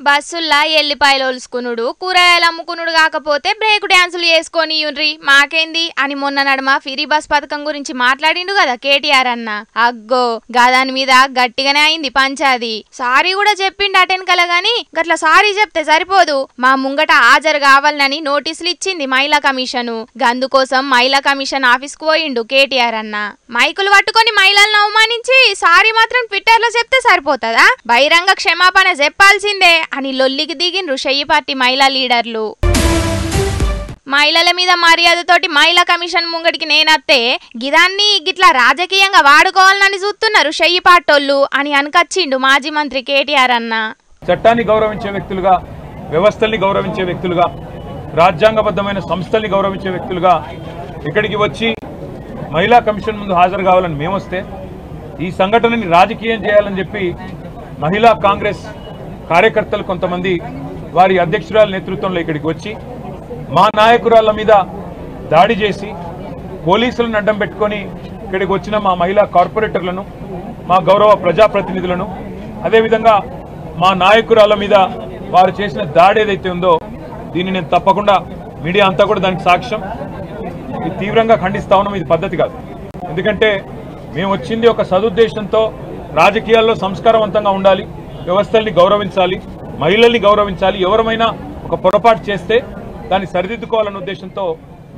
బస్సుల్లా ఎల్లిపాయలు ఒలుసుకునుడు, కూరగాయలు అమ్ముకునుడు కాకపోతే బ్రేక్ డ్యాన్సులు చేసుకొని యుండ్రి మాకేంది అని మొన్న నడుమ ఫ్రీ బస్ పథకం గురించి మాట్లాడిండు కదా కేటీఆర్ అన్న. అగ్గో గాదాని మీద గట్టిగానే అయింది పంచాది. సారీ కూడా చెప్పిండు అటెన్కల గాని గట్ల సారీ చెప్తే సరిపోదు, మా ముంగట హాజరు కావాలని నోటీసులు ఇచ్చింది మహిళా కమిషను. గందుకోసం మహిళా కమిషన్ ఆఫీస్ కు పోయిండు కేటీఆర్ అన్న. మైకులు పట్టుకొని మహిళలను అవమానించి సారీ మాత్రం ట్విట్టర్ లో చెప్తే సరిపోతుందా, బహిరంగ క్షమాపణ చెప్పాల్సిందే అని లొల్లికి దిగిండ్రు షెయ్యి పార్టీ మహిళా లీడర్లు. మహిళల మీద మర్యాదతోటి మహిళా కమిషన్ ముంగడికి నేనత్తే గిదాన్ని గిట్లా రాజకీయంగా వాడుకోవాలని చూస్తున్నారు షెయ్యి పార్టోళ్ళు అని అనకచ్చిండు మాజీ మంత్రి కేటీఆర్ అన్న. చట్టాన్ని గౌరవించే వ్యక్తులుగా, వ్యవస్థల్ని గౌరవించే వ్యక్తులుగా, రాజ్యాంగబద్ధమైన సంస్థల్ని గౌరవించే వ్యక్తులుగా ఇక్కడికి వచ్చి మహిళా కమిషన్ ముందు హాజరు కావాలని మేమొస్తే ఈ సంఘటనని రాజకీయం చేయాలని చెప్పి మహిళా కాంగ్రెస్ కార్యకర్తలు కొంతమంది వారి అధ్యక్షురాల నేతృత్వంలో ఇక్కడికి వచ్చి మా నాయకురాళ్ల మీద దాడి చేసి పోలీసులను అడ్డం పెట్టుకొని ఇక్కడికి వచ్చిన మా మహిళా కార్పొరేటర్లను, మా గౌరవ ప్రజాప్రతినిధులను, అదేవిధంగా మా నాయకురాళ్ల మీద వారు చేసిన దాడి ఏదైతే ఉందో దీన్ని నేను తప్పకుండా మీడియా అంతా కూడా దానికి సాక్ష్యం, ఇది తీవ్రంగా ఖండిస్తా ఉన్నాం. ఇది పద్ధతి కాదు. ఎందుకంటే మేము వచ్చింది ఒక సదుద్దేశంతో రాజకీయాల్లో సంస్కారవంతంగా ఉండాలి, వ్యవస్థల్ని గౌరవించాలి, మహిళల్ని గౌరవించాలి, ఎవరమైనా ఒక పొరపాటు చేస్తే దాన్ని సరిదిద్దుకోవాలన్న ఉద్దేశంతో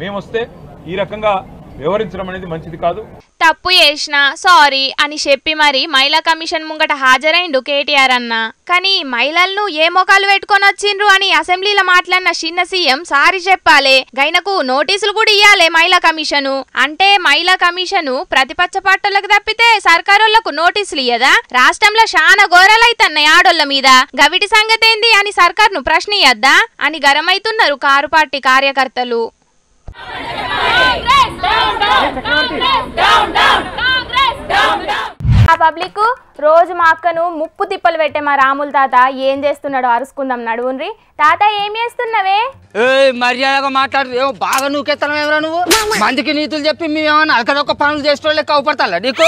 మేము వస్తే ఈ రకంగా వ్యవహరించడం అనేది మంచిది కాదు. తప్పు చేసిన సారీ అని చెప్పి మరి మహిళా కమిషన్ ముంగట హాజరైండు కేటీఆర్ అన్న. కానీ మహిళలను ఏ మొఖాలు పెట్టుకొని వచ్చిండ్రు అని అసెంబ్లీలో మాట్లాడిన చిన్న సీఎం సారీ చెప్పాలే, గైనకు నోటీసులు కూడా ఇయ్యాలే మహిళా కమిషను. అంటే మహిళా కమిషను ప్రతిపక్ష పార్టీలకు తప్పితే సర్కారోళ్లకు నోటీసులు ఇయ్యదా? రాష్ట్రంలో చాలా ఘోరాలైతున్నాయి ఆడోళ్ల మీద, గవిటి సంగతేంది అని సర్కార్ను ప్రశ్నియద్దా అని గరమైతున్నారు కారు పార్టీ కార్యకర్తలు. ఆ పబ్లిక్ రోజు మా అక్కను ముప్పు తిప్పలు పెట్టే మా రాముల తాత ఏం చేస్తున్నాడో అరుసుకుందాం నడువుండ్రి. తాత ఏం చేస్తున్నావే? మర్యాదగా మాట్లాడు. ఏమో బాగా నూకెత్తనం ఏమరా నువ్వు? మందికి నీతులు చెప్పి మేమేమన్నా అక్కడొక్క పనులు చేసేటోళ్ళే కవపడతా నీకు?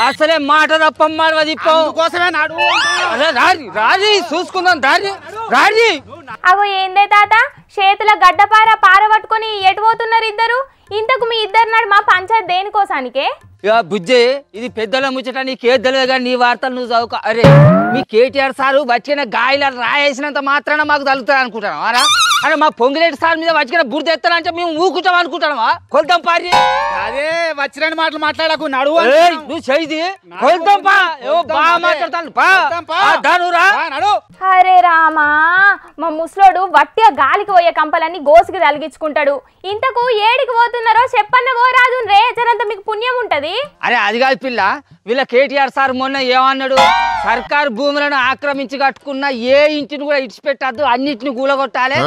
అసలే మాట తప్పమ్మాది కోసమే నాడు. రాజీ చూసుకుందాం రాజీ. అగో ఏందే తాత, చేతుల గడ్డపార పట్టుకొని ఎటు పోతున్నారు ఇద్దరు? ఇంతకు మీ ఇద్దరు నాడు మా పంచాయత్ దేనికోసానికే? బుజ్జి ఇది పెద్దల ముచ్చట నీకే తెలియదు కానీ నీ వార్తలు నువ్వు చదువుకో. అరే మీ కేటీఆర్ సారు వచ్చిన గాయల రాయేసినంత మాత్రాన మాకు తగులుతుంది అనుకుంటాను అరా? అరే మా పొంగిరెడ్డి సార్ మీద వచ్చిన బుర్ద ఎత్తానంటే మేము ఊకుంటాం అనుకుంటావా? కొల్తాం పారి. అదే వచ్చిన మాటలు మాట్లాడకు నడువు. నువ్వు చేయి కొల్తాం పా. బాగా మాట్లాడతాను. అరే రామా, మా ముసలోడు వట్టిగా గాలికి పోయే కంపలన్నీ గోసుకి తలిగించుకుంటాడు. ఇంతకు ఏడికి పోతున్నారో చెప్పన్న పోరాదు రే, జరంత మీకు పుణ్యం ఉంటది. అరే అది కాదు పిల్ల, వీళ్ళ కేటీఆర్ సార్ మొన్న ఏమన్నాడు? సర్కారు భూములను ఆక్రమించి కట్టుకున్న ఏ ఇంటిని కూడా ఇడిచిపెట్టద్దు, అన్నిటిని కూలగొట్టాలి.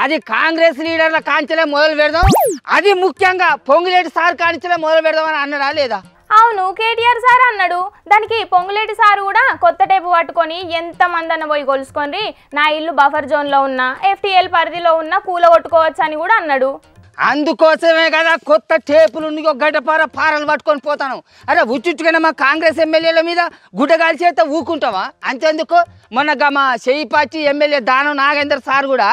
అది కాంగ్రెస్ లీడర్ల కాంచెలే మొదలు పెడదాం, అది ముఖ్యంగా పొంగులేటి సార్ కాంచెలే మొదలు పెడదాం అని అన్నాడా లేదా? అవును కేటీఆర్ సార్ అన్నాడు. దానికి పొంగులేటి సార్ కూడా కొత్త టేపు పట్టుకొని ఎంత మందన్న పోయి కొలుసుకొని నా ఇల్లు బఫర్ జోన్ లో ఉన్న FTL పరిధిలో ఉన్న కూలగొట్టుకోవచ్చు అని కూడా అన్నాడు. అందుకోసమే కదా కొత్త టేపులు గడ్డపార పారలు పట్టుకొని పోతాను. అరే ఉచ్చుట్టుగానే మా కాంగ్రెస్ ఎమ్మెల్యేల మీద గుడ్డగాలి చేత ఊకుంటావా? అంతేందుకు మొన్న మా చేయిపాచి ఎమ్మెల్యే దానం నాగేందర్ సార్ కూడా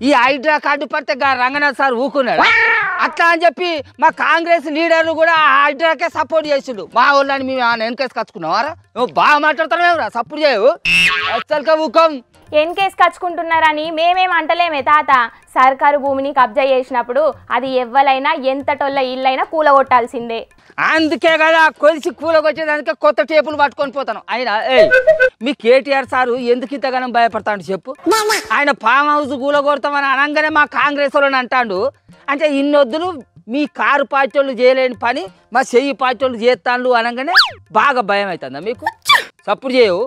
ఈ హైడ్రా కార్డు పడితే రంగనాథ్ సార్ ఊకున్నాడు. అట్లా అని చెప్పి మా కాంగ్రెస్ లీడర్లు కూడా ఆ హైడ్రాకే సపోర్ట్ చేసిండు. మా వాళ్ళని మేము వెనకేసి కచ్చుకున్నావారా? నువ్వు బాగా మాట్లాడుతున్నావు, సపోర్ట్ చేయవు అసలుగా ఊకం. ఎన్కేస్ కచ్చుకుంటున్నారని మేమేం అంటలేమే తాత. సర్కారు భూమిని కబ్జా చేసినప్పుడు అది ఎవ్వలైనా ఎంతటోళ్ళ ఇల్లైనా కూలగొట్టాల్సిందే. అందుకే కదా కొలిసి కూలగొచ్చేదానికే కొత్త టేపులు పట్టుకొని పోతాను. ఆయన మీ కేటీఆర్ సారు ఎందుకు ఇంతగానో భయపడతాడు చెప్పు? ఆయన ఫామ్ హౌస్ కూలగొడతామని అనగానే మా కాంగ్రెస్ వాళ్ళని అంటాడు. అంటే ఇన్నొద్దులు మీ కారు పార్టీ వాళ్ళు చేయలేని పని మా చెయ్యి పార్టీ వాళ్ళు చేస్తాను అనగానే బాగా భయం అవుతుందా మీకు? సపోర్ట్ చేయవు.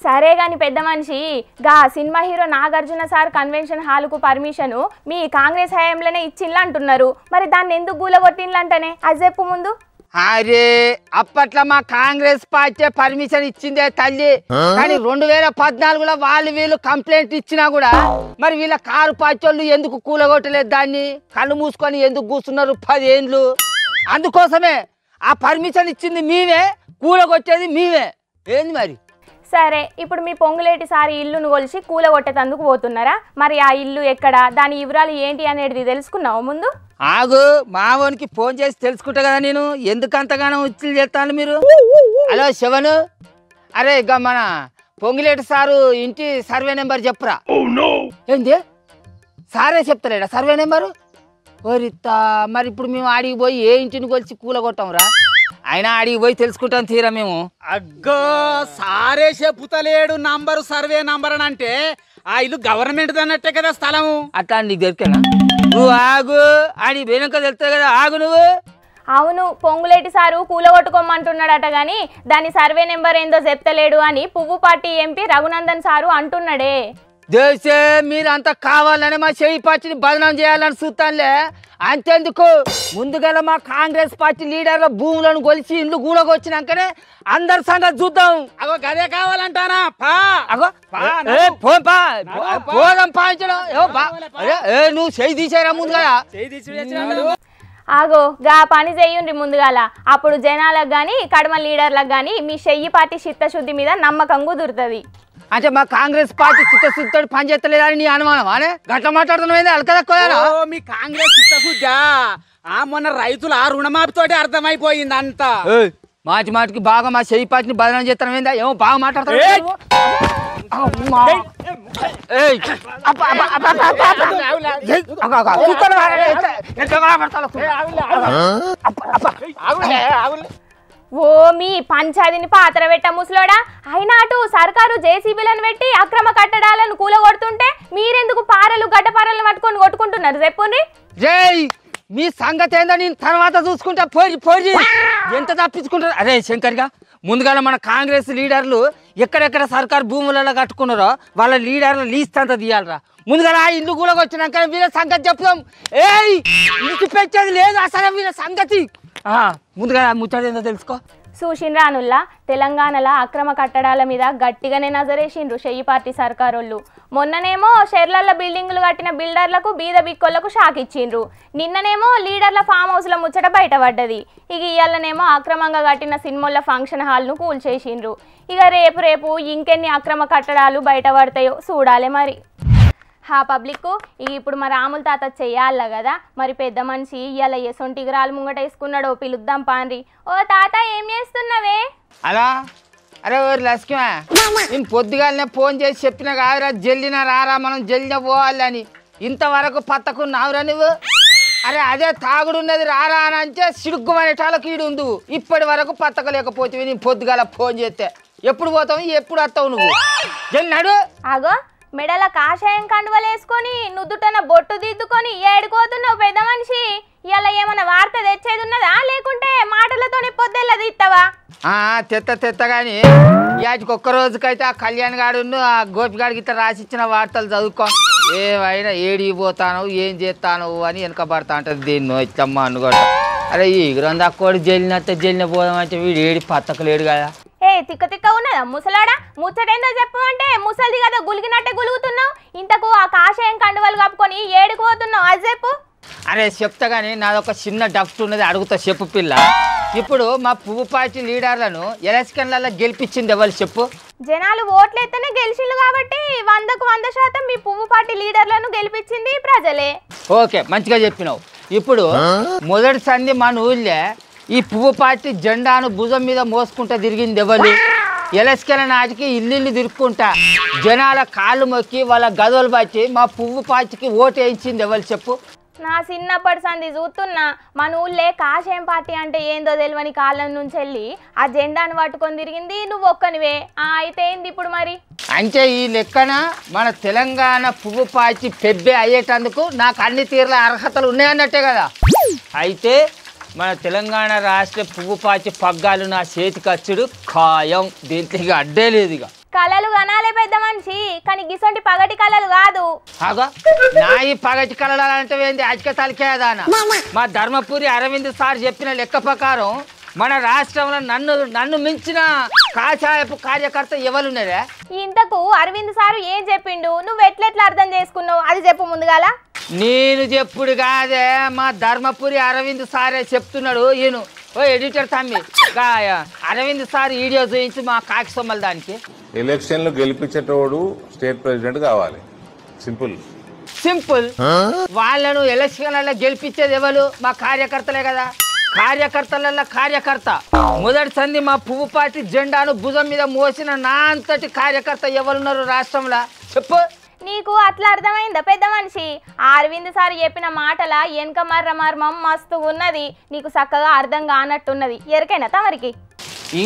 సరే గాని పెద్ద మనిషి, గా cinema hero Nagarjuna sir convention హాల్కు పర్మిషన్ మీ కాంగ్రెస్ హయాంలోనే ఇచ్చిండ్లు అంటున్నారు. మరి దాన్ని ఎందుకు గూలగొట్టిండ్లంటనే అది చెప్పు ముందు. అరే అప్పట్లో మా కాంగ్రెస్ పార్టీ పర్మిషన్ ఇచ్చిందే తల్లి, కానీ 2014లో వాళ్ళు వీళ్ళు కంప్లైంట్ ఇచ్చినా కూడా మరి వీళ్ళ కారు పార్టీ వాళ్ళు ఎందుకు కూలగొట్టలేదు? దాన్ని కళ్ళు మూసుకొని ఎందుకు కూర్చున్నారు 10 ఏళ్ళు? అందుకోసమే ఆ పర్మిషన్ ఇచ్చింది మేమే, కూలగొట్టేది మేమే. ఏంది మరి? సరే ఇప్పుడు మీ పొంగులేటి సారి ఇల్లును కొలిసి కూలగొట్టేందుకు పోతున్నారా? మరి ఆ ఇల్లు ఎక్కడ, దాని వివరాలు ఏంటి అనేది తెలుసుకున్నావు ముందు? ఆగు, మావోనికి ఫోన్ చేసి తెలుసుకుంటా కదా నేను. ఎందుకు అంతగానో ఉచ్చులు చేస్తాను మీరు? హలో శివను, అరే ఇక మన పొంగిలేటి సారు ఇంటి సర్వే నెంబర్ చెప్పురా. ఏంది సారే చెప్తలేడా సర్వే నెంబరు? ఓరిత్తా, మరి ఇప్పుడు మేము ఆడికి పోయి ఏ ఇంటిని కొలిచి కూలగొట్టాంరా? అయినా ఆడికి పోయి తెలుసుకుంటాం తీరా మేము. అగ్గో సారే చెప్పుతలేడు నంబరు సర్వే నంబర్ అని అంటే ఆ ఇల్లు గవర్నమెంట్ అన్నట్టే కదా స్థలము. అట్లా నీకు దొరికేనా? నువ్వు ఆగు, ఆడి వెనుక తెలుస్తావు కదా, ఆగు నువ్వు. అవును పొంగులేటి సారు కూలగొట్టుకోమంటున్నాడట గాని దాని సర్వే నెంబర్ ఏందో చెప్తలేడు అని పువ్వు పార్టీ ఎంపీ రఘునందన్ సారు అంటున్నాడే. దేశే మీరు అంతా కావాలని మా చెయ్యి పార్టీని బదనాం చేయాలని చూస్తానులే. అంతేందుకు ముందుగా మా కాంగ్రెస్ పార్టీ లీడర్ల భూములను కొలిచి ఇండ్లు గూలకొచ్చినాకనే అందరి సంగతి చూద్దాం. అగో గదే కావాలంటానా? పోదాం పాయించడం. నువ్వు చెయ్యి తీసేరా ముందు కదా. ఆగో గా పని చెయ్యండి ముందుగాల, అప్పుడు జనాలకు గాని కడమ లీడర్లకు గాని మీ చెయ్యి పార్టీ చిత్తశుద్ధి మీద నమ్మకం కుదురుతుంది. అంటే మా కాంగ్రెస్ పార్టీ చిత్తశుద్ధితో పనిచేస్తలేదని నీ అనుమానం అనే గట్ల మాట్లాడుతున్నావు? అలకదక్కువ మీ కాంగ్రెస్ చిత్తశుద్ధా? మొన్న రైతుల రుణమాఫీతోటి అర్థమైపోయింది అంతా. మాటి మాటికి బాగా మా చెయ్యి పార్టీని బదనాం చేస్తాను. ఏమో బాగా మాట్లాడతావు. ఓ మీ పంచాదిని పాత్ర పెట్ట ముసలోడా. అయినా అటు సర్కారు జేసీబీలను పెట్టి అక్రమ కట్టడాలను కూలగొడుతుంటే మీరెందుకు పారలు గడ్డపారలు పట్టుకొని కొట్టుకుంటున్నారు చెప్పుండ్రి. జై మీ సంగతి ఏందో నేను తర్వాత చూసుకుంటా. పోయి ఎంత తప్పించుకుంటారు. అరే శంకర్గా ముందుగాల మన కాంగ్రెస్ లీడర్లు ఎక్కడెక్కడ సర్కారు భూములలో కట్టుకున్నారో వాళ్ళ లీడర్లు లీస్ట్ అంతా తీయాలరా. ముందుగా ఆ ఇల్లు కూడా వచ్చినాక వీళ్ళ సంగతి చెప్తాం. ఇంటి పెట్టేది లేదు అసలు వీళ్ళ సంగతి. ముందుగా ముచ్చటేందో తెలుసుకో. చూసిండ్రానుల్లా తెలంగాణలో అక్రమ కట్టడాల మీద గట్టిగానే నజరేసిండ్రు షెయ్యి పార్టీ సర్కారోళ్ళు. మొన్ననేమో షెర్లల్ల బిల్డింగులు కట్టిన బిల్డర్లకు బీద బిక్కోళ్లకు షాక్ ఇచ్చిండ్రు. నిన్ననేమో లీడర్ల ఫామ్ హౌస్ల ముచ్చట బయటపడ్డది. ఇక ఇయ్యాలనేమో అక్రమంగా కట్టిన సినిమాల ఫంక్షన్ హాల్ను కూల్చేసిండ్రు. ఇక రేపు ఇంకెన్ని అక్రమ కట్టడాలు బయటపడతాయో చూడాలి మరి. పబ్లిక్ ఇప్పుడు మరి రాముల తాత చెయ్యాల కదా. మరి పెద్ద మనిషి ఇవాళ ఎసొంటి టిగరాలు ముంగట వేసుకున్నాడో పిలుద్దాం పాండ్రి. ఓ తాత ఏం చేస్తున్నావే? అలా అరే లక్ష్మా నేను పొద్దుగాలనే ఫోన్ చేసి చెప్పిన కాదురా జల్దిన రారా మనం జల్దిన పోవాలని. ఇంతవరకు పత్తకున్నావురా నువ్వు. అరే అదే తాగుడున్నది రారా అని అంటే సిడుగ్గుమనేటాలకు ఈడు ఉంది. ఇప్పటి వరకు పత్తకలేకపోతే నేను పొద్దుగాల ఫోన్ చేస్తే ఎప్పుడు పోతావు ఎప్పుడు వస్తావు నువ్వు జల్లినాడు. ఆగో మెడల కాషాయం కండువలు వేసుకొని నుదుటన బొట్టు దిద్దుకొని ఏడుకోతున్నావు పెద్ద మనిషి. ఇలా ఏమైనా వార్త తెచ్చేది ఉన్నదా లేకుంటే మాటలతోనే పొద్దెల్లది ఇస్తావా? తెత్త కానీ యాటికి ఒక్క రోజుకైతే ఆ కళ్యాణ్ గాడును ఆ గోపిగాడికి ఇట్లా రాసిచ్చిన వార్తలు చదువుకో. ఏమైనా ఏడికి పోతాను ఏం చేస్తాను అని వెనకబడతా ఉంటుంది దీన్ని ఇచ్చమ్మ అనుకోవడం. అరే ఈ గ్రంథకోడి జల్లినట్టే జల్లిన పోదామంటే వీడు ఏడి పత్తకలేడు కదా. తిక్క తిక్క ఉన్నదా ముసలాడా? ముచ్చటేందో చెప్పమంటే ముసలిది కదా గులిగినట్టే గులుగుతున్నావు. ఇంతకు ఆ కాషాయం కండువలు కప్పుకొని ఏడుకుపోతున్నావు అది చెప్పు. అరే చెప్తా కానీ నాదొక చిన్న డఫ్ట్ ఉన్నది అడుగుతా చెప్పు పిల్ల. ఇప్పుడు మా పువ్వు పార్టీ లీడర్లను ఎలక్షన్లలో గెలిపించింది ఎవరు చెప్పు? జనాలు ఓట్లెత్తనే గెలిచిండ్రు కాబట్టి 100% మీ పువ్వు పార్టీ లీడర్లను గెలిపించింది ప్రజలే. ఓకే మంచిగా చెప్పినావు. ఇప్పుడు మొదటి సంధి మన ఊళ్ళే ఈ పువ్వు పార్టీ జెండాను భుజం మీద మోసుకుంటా తిరిగింది ఎవరు? ఎలక్షన్ నాటికి ఇల్లు తిరుక్కుంటా జనాల కాళ్ళు మొక్కి వాళ్ళ గదవలు బట్టి మా పువ్వు పార్టీకి ఓటు వేయించింది ఎవరు చెప్పు? నా చిన్నప్పటి సంది చూస్తున్నా మన ఊళ్ళే కాషాయం పార్టీ అంటే ఏందో తెలియని కాలం నుంచి వెళ్ళి ఆ జెండాను పట్టుకొని తిరిగింది నువ్వు ఒక్కనివే. అయితే ఏంది ఇప్పుడు మరి? అంటే ఈ లెక్కన మన తెలంగాణ పువ్వు పార్టీ పెబ్బే అయ్యేటందుకు నాకు అన్ని తీర్ల అర్హతలు ఉన్నాయన్నట్టే కదా. అయితే మన తెలంగాణ రాష్ట్ర పువ్వు పార్టీ పగ్గాలు నా చేతికి వచ్చుడు ఖాయం. దీంట్లో అడ్డే లేదు. ఇక కళలు కనాలే పెద్ద మనిషి కానీ గిసొంటి పగటి కళలు కాదు. నా ఈ పగటి కళలు అంటే ఏంది అజిక తలకేదానా? మా ధర్మపురి అరవింద్ సార్ చెప్పిన లెక్క ప్రకారం మన రాష్ట్రంలో నన్ను మించిన కాషాయపు కార్యకర్త ఎవరున్నారే? ఇంతకు అరవింద్ సారు ఏం చెప్పిండు? నువ్వు ఎట్లెట్లా అర్థం చేసుకున్నావు అది చెప్పు ముందుగాల. నేను చెప్పుడు కాదే మా ధర్మపురి అరవింద్ సారే చెప్తున్నాడు. ఈయన ఓ ఎడిటర్ తమ్మి అరవింద్ సార్ వీడియో చూయించి మా కాకి సొమ్మల దానికి. ఎలక్షన్లు గెలిపించేటోడు స్టేట్ ప్రెసిడెంట్ కావాలి. సింపుల్. వాళ్ళను ఎలక్షన్లలో గెలిపించేది ఎవరు? మా కార్యకర్తలే కదా. కార్యకర్తలలో కార్యకర్త మొదటి సంధి మా పువ్వు పార్టీ జెండాను భుజం మీద మోసిన నా అంతటి కార్యకర్త ఎవరున్నారు రాష్ట్రంలో చెప్పు? నీకు అట్లా అర్థమైందా పెద్ద మనిషి? అరవింద్ సార్ చెప్పిన మాటల వెనక మర్మం మస్తు ఉన్నది. నీకు చక్కగా అర్థం కానట్టున్నది. ఎరకైనా తమరికి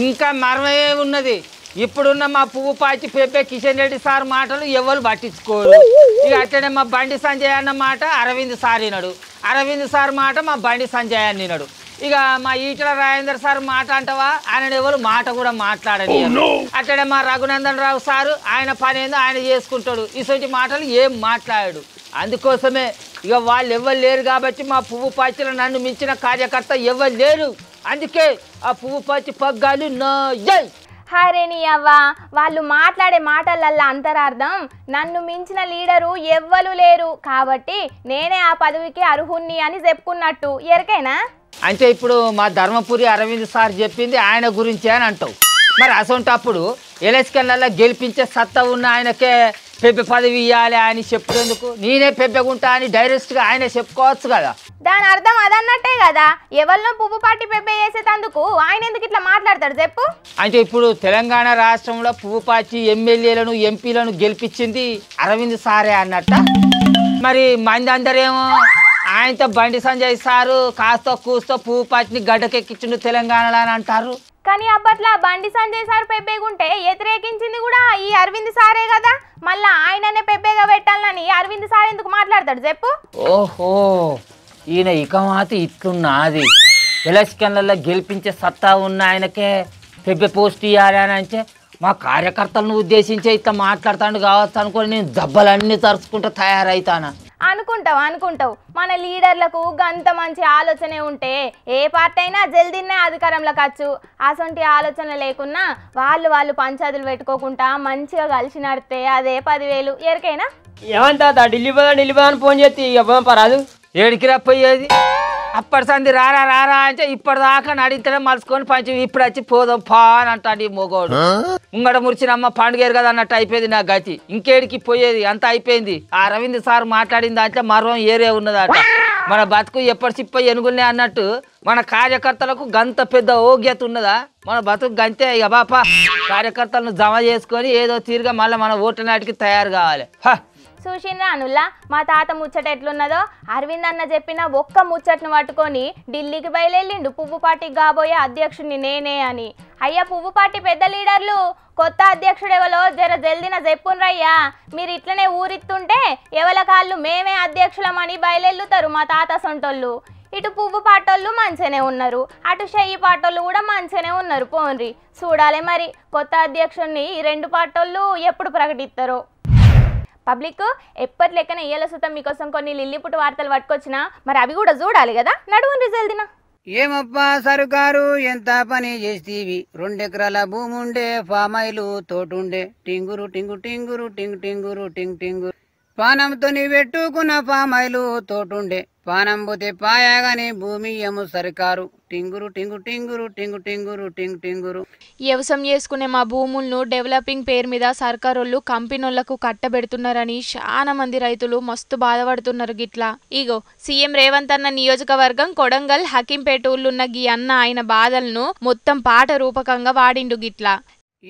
ఇంకా మర్మమే ఉన్నది. ఇప్పుడున్న మా పువ్వు పార్టీ పెబ్బే కిషన్ రెడ్డి సార్ మాటలు ఎవరు పట్టించుకోరు. ఇక అట్లనే మా బండి సంజయ్ అన్న మాట అరవింద్ సార్ వినడు. అరవింద్ సార్ మాట మా బండి సంజయ్ అని వినడు. ఇక మా ఈటల రాజేందర్ సార్ మాట అంటవా ఆయన ఎవరు మాట కూడా మాట్లాడని. అట్లనే మా రఘునందన్ రావు సారు ఆయన పని ఏందో ఆయన చేసుకుంటాడు. ఇటువంటి మాటలు ఏం మాట్లాడాడు. అందుకోసమే ఇక వాళ్ళు ఎవరు లేరు కాబట్టి మా పువ్వు పార్టీలో నన్ను మించిన కార్యకర్త ఎవరు లేరు. అందుకే ఆ పువ్వు పార్టీ పగ్గాలు నా జై. హరే నీ అవ్వ వాళ్ళు మాట్లాడే మాటలల్లా అంతరార్థం నన్ను మించిన లీడరు ఎవ్వరు లేరు కాబట్టి నేనే ఆ పదవికి అర్హుణ్ణి అని చెప్పుకున్నట్టు. ఎరకైనా అంటే ఇప్పుడు మా ధర్మపురి అరవింద్ సార్ చెప్పింది ఆయన గురించే అని అంటావు. మరి అసొంటప్పుడు ఎలక్షన్లలో గెలిపించే సత్తా ఉన్న ఆయనకే పెబ్బె పదవి ఇవ్వాలి అని చెప్పేందుకు? నేనే పెబ్బెగుంటా అని డైరెక్ట్గా ఆయనే చెప్పుకోవచ్చు కదా. దాని అర్థం అదన్నట్టే కదా, ఎవరినో పువ్వుపాటి పెబ్బే చేసేటందుకు ఆయన ఎందుకు ఇట్లా మాట్లాడతాడు చెప్పు. అంటే ఇప్పుడు తెలంగాణ రాష్ట్రంలో పువ్వుపాటి ఎమ్మెల్యేలను ఎంపీలను గెలిపించింది అరవింద్ సారే అన్నట్ట. మరి మంది అందరేమో ఆయనతో బండి సంజయ్ సారు కాస్త కూస్తో పువ్వుపాటిని గడ్డకెక్కించిండు తెలంగాణలో అని అంటారు. కానీ అప్పట్లో బండి సంజయ్ సార్ పెబ్బేగుంటే వ్యతిరేకించింది కూడా ఈ అరవింద్ సారే కదా, మళ్ళా ఆయననే పెబ్బేగా పెట్టాలని అరవింద్ సార్ ఎందుకు మాట్లాడతాడు చెప్పు. ఓహో, ఈయన ఇక మాత ఇట్లున్నది. ఎలక్షన్లలో గెలిపించే సత్తా ఉన్న ఆయనకే పెబ్బె పోస్ట్ ఇవ్వాలి అని అంటే మా కార్యకర్తలను ఉద్దేశించే ఇట్లా మాట్లాడుతాడు కావచ్చు అనుకోని నేను దెబ్బలన్నీ తరుచుకుంటూ తయారైతానా. అనుకుంటావు మన లీడర్లకు గంత మంచి ఆలోచనే ఉంటే ఏ పార్టీ అయినా జల్దీనే అధికారంలోకి వచ్చు. అసొంటి ఆలోచన లేకున్నా వాళ్ళు పంచాయతీలు పెట్టుకోకుండా మంచిగా కలిసి నడితే అదే 10,000 ఎరికైనా. ఏమంటా ఢిల్లీ పోదాని ఫోన్ చేసి ఇక పరాదు ఏడికి పోయేది. అప్పటి సంది రారా అంటే ఇప్పటిదాకా నడితేనే మలుసుకొని పంచి ఇప్పుడు వచ్చి పోదాం పా అని అంటాడు ఈ మొగోడు. ముంగడ మురిచినమ్మ పండుగేరు కదా అన్నట్టు అయిపోయింది నా గతి. ఇంకేడికి పోయేది అంత అయిపోయింది. ఆ రవీంద్ర సార్ మాట్లాడింది అంటే మర్వం ఏరే ఉన్నదట. మన బతుకు ఎప్పటి చిప్ప ఎనుగులే అన్నట్టు మన కార్యకర్తలకు గంత పెద్ద ఓగ్యత ఉన్నదా? మన బతుకు గంతే ఇక బాపా. కార్యకర్తలను జమ చేసుకొని ఏదో తీరుగా మళ్ళీ మన ఓట్ల నాటికి తయారు కావాలి. చూసిండ్రా అనుల్లా మా తాత ముచ్చట ఎట్లున్నదో. అరవింద్ అన్న చెప్పిన ఒక్క ముచ్చట్ను పట్టుకొని ఢిల్లీకి బయలుదేరిండు పువ్వుపాటికి కాబోయే అధ్యక్షుడిని నేనే అని. అయ్యా పువ్వుపాటి పెద్ద లీడర్లు కొత్త అధ్యక్షుడు ఎవలో జర జల్దిన చెప్పుండ్రయ్యా. మీరు ఇట్లనే ఊరిస్తుంటే ఎవల కాళ్ళు మేమే అధ్యక్షులమని బయలుదేరుతారు మా తాత సొంటోళ్ళు. ఇటు పువ్వు పాటోళ్ళు మంచిగానే ఉన్నారు, అటు చెయ్యి పాటోళ్ళు కూడా మంచిగానే ఉన్నారు. పోన్రి చూడాలి మరి కొత్త అధ్యక్షుడిని ఈ 2 పాటోళ్ళు ఎప్పుడు ప్రకటిస్తారో. పబ్లిక్ ఎప్పటి లెక్కన ఇయ్యాల సుతం మీకోసం కొన్ని లిల్లిపుట్టు వార్తలు పట్టుకొచ్చినా, మరి అవి కూడా చూడాలి కదా. నడువుని రిజల్ట్ దినా. ఏమప్పా సరుకారు ఎంత పని చేస్తీవి? 2 ఎకరాల భూమి ఉండే, ఫామాయిలు తోటుండే, టింగురు టింగు టింగురు టింగు టింగురు టింగ్ టింగురు పానంతో పెట్టుకున్న ఫామాయిలు తోటుండే, పానం పోతే పాయాగానే భూమి ఏమో సరికారు, టింగురు టింగు టింగురు టింగు టింగురు టింగ్ టింగురు. వ్యవసాయం చేసుకునే మా భూములను డెవలపింగ్ పేరు మీద సర్కారోళ్ళు కంపెనీలకు కట్టబెడుతున్నారని చాలా మంది రైతులు మస్తు బాధపడుతున్నారు గిట్లా. ఇగో సీఎం రేవంత్ అన్న నియోజకవర్గం కొడంగల్ హకీంపేట ఊళ్ళున్న గీ అన్న ఆయన బాధలను మొత్తం పాట రూపకంగా వాడిండు గిట్లా.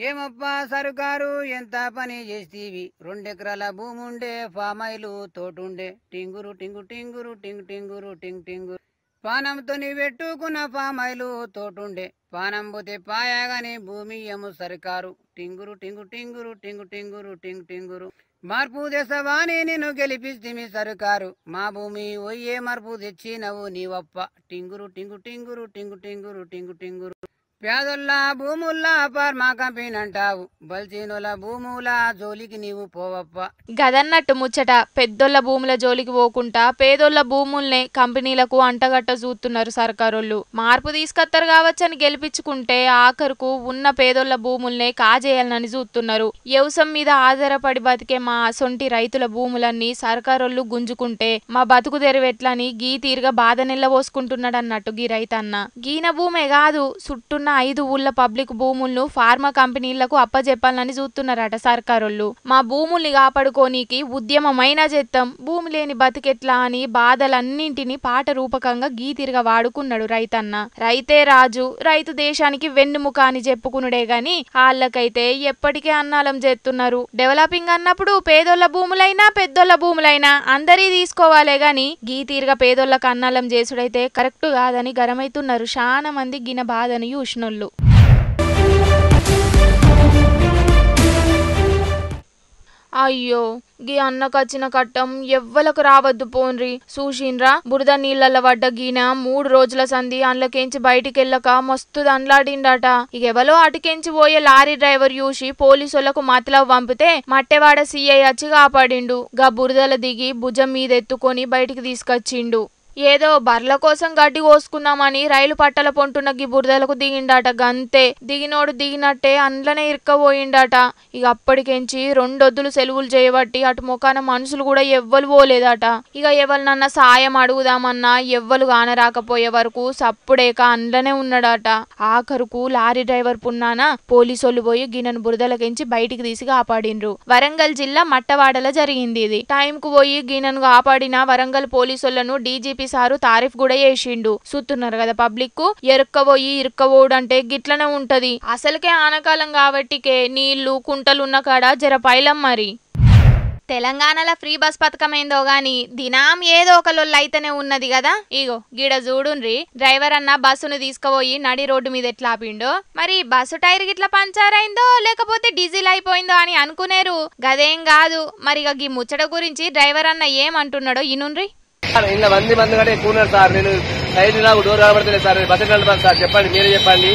ఏమప్పా సరుకారు ఎంత పని చేస్తీవి? 2 ఎకరాల భూమి ఉండే, ఫామాయిలు తోటుండే, టింగురు టింగు టింగురు టింగు టింగురు టింగ్ టింగురు పానంతో పెట్టుకున్న ఫామాయిలు తోటుండే, పానం పోతే పాయాగానే భూమి ఏమో సరికారు, టింగురు టింగు టింగురు టింగు టింగురు టింగ్ టింగురు మార్పు తెసవాని నేను గెలిపిస్తే సరుకారు, మా భూమి ఒయ్యే మార్పు తెచ్చినవు నీవప్ప, టింగురు టింగు టింగురు టింగు టింగురు టింగు టింగురు పేదొల్ల భూముల్లా ఫార్మా కంపెనీ అంటావు, బల్చీనుల భూముల జోలికి నీవు పోవప్ప. గదన్నట్టు ముచ్చట. పెద్దోళ్ళ భూముల జోలికి పోకుండా పేదోళ్ళ భూముల్నే కంపెనీలకు అంటగట్ట చూస్తున్నారు సర్కారోళ్ళు. మార్పు తీసుకొస్తారు కావచ్చని గెలిపించుకుంటే ఆఖరుకు ఉన్న పేదోళ్ళ భూముల్నే కాజేయాలని చూస్తున్నారు. వ్యవసాయం మీద ఆధారపడి బతికే మా అసొంటి రైతుల భూములన్నీ సర్కారోళ్ళు గుంజుకుంటే మా బతుకు తెరవెట్లని గీ తీరుగా బాధ నెల్లబోసుకుంటున్నాడు అన్నట్టు గీ రైతన్న. గీన భూమే కాదు చుట్టూ 5 ఊళ్ళ పబ్లిక్ భూములను ఫార్మా కంపెనీలకు అప్పజెప్పాలని చూస్తున్నారట సర్కారోళ్ళు. మా భూముల్ని కాపాడుకోనీకి ఉద్యమమైనా చేద్దాం, భూమి లేని బతికెట్లా అని బాధలన్నింటినీ పాట రూపకంగా గీతిరిగా వాడుకున్నాడు రైతన్న. రైతే రాజు, రైతు దేశానికి వెన్నుముక అని చెప్పుకునుడే గాని వాళ్ళకైతే ఎప్పటికే అన్నాలం చేస్తున్నారు. డెవలపింగ్ అన్నప్పుడు పేదోళ్ళ భూములైనా పెద్దోళ్ళ భూములైనా అందరి తీసుకోవాలే గాని గీతీరుగా పేదోళ్ళకు అన్నాలం చేసుడైతే కరెక్ట్ కాదని గరమైతున్నారు చాలా మంది గిన బాధను చూసినోళ్ళు. అయ్యో గీ అన్నకచ్చిన కట్టం ఎవ్వలకు రావద్దు పోన్రి. చూసిండ్రా బురద నీళ్ళల్లో పడ్డ గీన 3 రోజుల సంధి అందులోకెంచి బయటికెళ్ళక మస్తు దండ్లాడిండట. ఇక ఎవలో అటుకెంచి పోయే లారీ డ్రైవర్ చూసి పోలీసులకు మతలవ్ పంపితే మట్టెవాడ సీఐ వచ్చి కాపాడిండు. గా బురదల దిగి భుజం మీద ఎత్తుకొని బయటికి తీసుకొచ్చిండు. ఏదో బర్ల కోసం గడ్డి కోసుకున్నామని రైలు పట్టల పొంటున్న గీ బురదలకు దిగిండట. గంతే దిగినోడు దిగినట్టే అండ్లనే ఇరుక్కపోయిండట. ఇక అప్పటికెంచి 2 వద్దులు సెలవులు చేయబట్టి అటు ముఖాన మనుషులు కూడా ఎవ్వరు పోలేదట. ఇక ఎవరినన్నా సాయం అడుగుదామన్నా ఎవ్వరు కానరాకపోయే వరకు సప్పుడేక అండ్లనే ఉన్నాడట. ఆఖరుకు లారీ డ్రైవర్ పున్నాన పోలీసోళ్ళు పోయి గిన్నెను బురదలకెంచి బయటికి తీసి కాపాడిండ్రు. వరంగల్ జిల్లా మట్టవాడలో జరిగింది ఇది. టైంకు పోయి గిన్నెను కాపాడిన వరంగల్ పోలీసోళ్లను డీజీపీ సారు తారీఫ్ కూడా చేసిండు. చూస్తున్నారు కదా పబ్లిక్ ఎరుక్కబోయి ఇరుక్కబోడు అంటే గిట్లనే ఉంటది. అసలుకే ఆనకాలం కాబట్టికే నీళ్లు కుంటలు ఉన్న కాడ జర పైలం మరి. తెలంగాణలో ఫ్రీ బస్ పథకం ఏందో గాని దినాం ఏదో ఒక లొల్లు అయితేనే ఉన్నది కదా. ఇగో గీడ చూడుండ్రి, డ్రైవర్ అన్న బస్సును తీసుకుపోయి నడి రోడ్డు మీద ఎట్లా ఆపిండో. మరి బస్సు టైర్ గిట్లా పంచర్ అయిందో లేకపోతే డీజిల్ అయిపోయిందో అని అనుకునేరు. గదేం కాదు. మరి ఈ ముచ్చట గురించి డ్రైవర్ అన్న ఏమంటున్నాడో ఇనుండ్రి. ఇలా మంది కంటే ఎక్కువ ఉన్నారు సార్. నేను సైడ్ నాకు డోర్ కనబడతలేదు సార్. బస్సు నడపాలి సార్. చెప్పండి, మీరే చెప్పండి.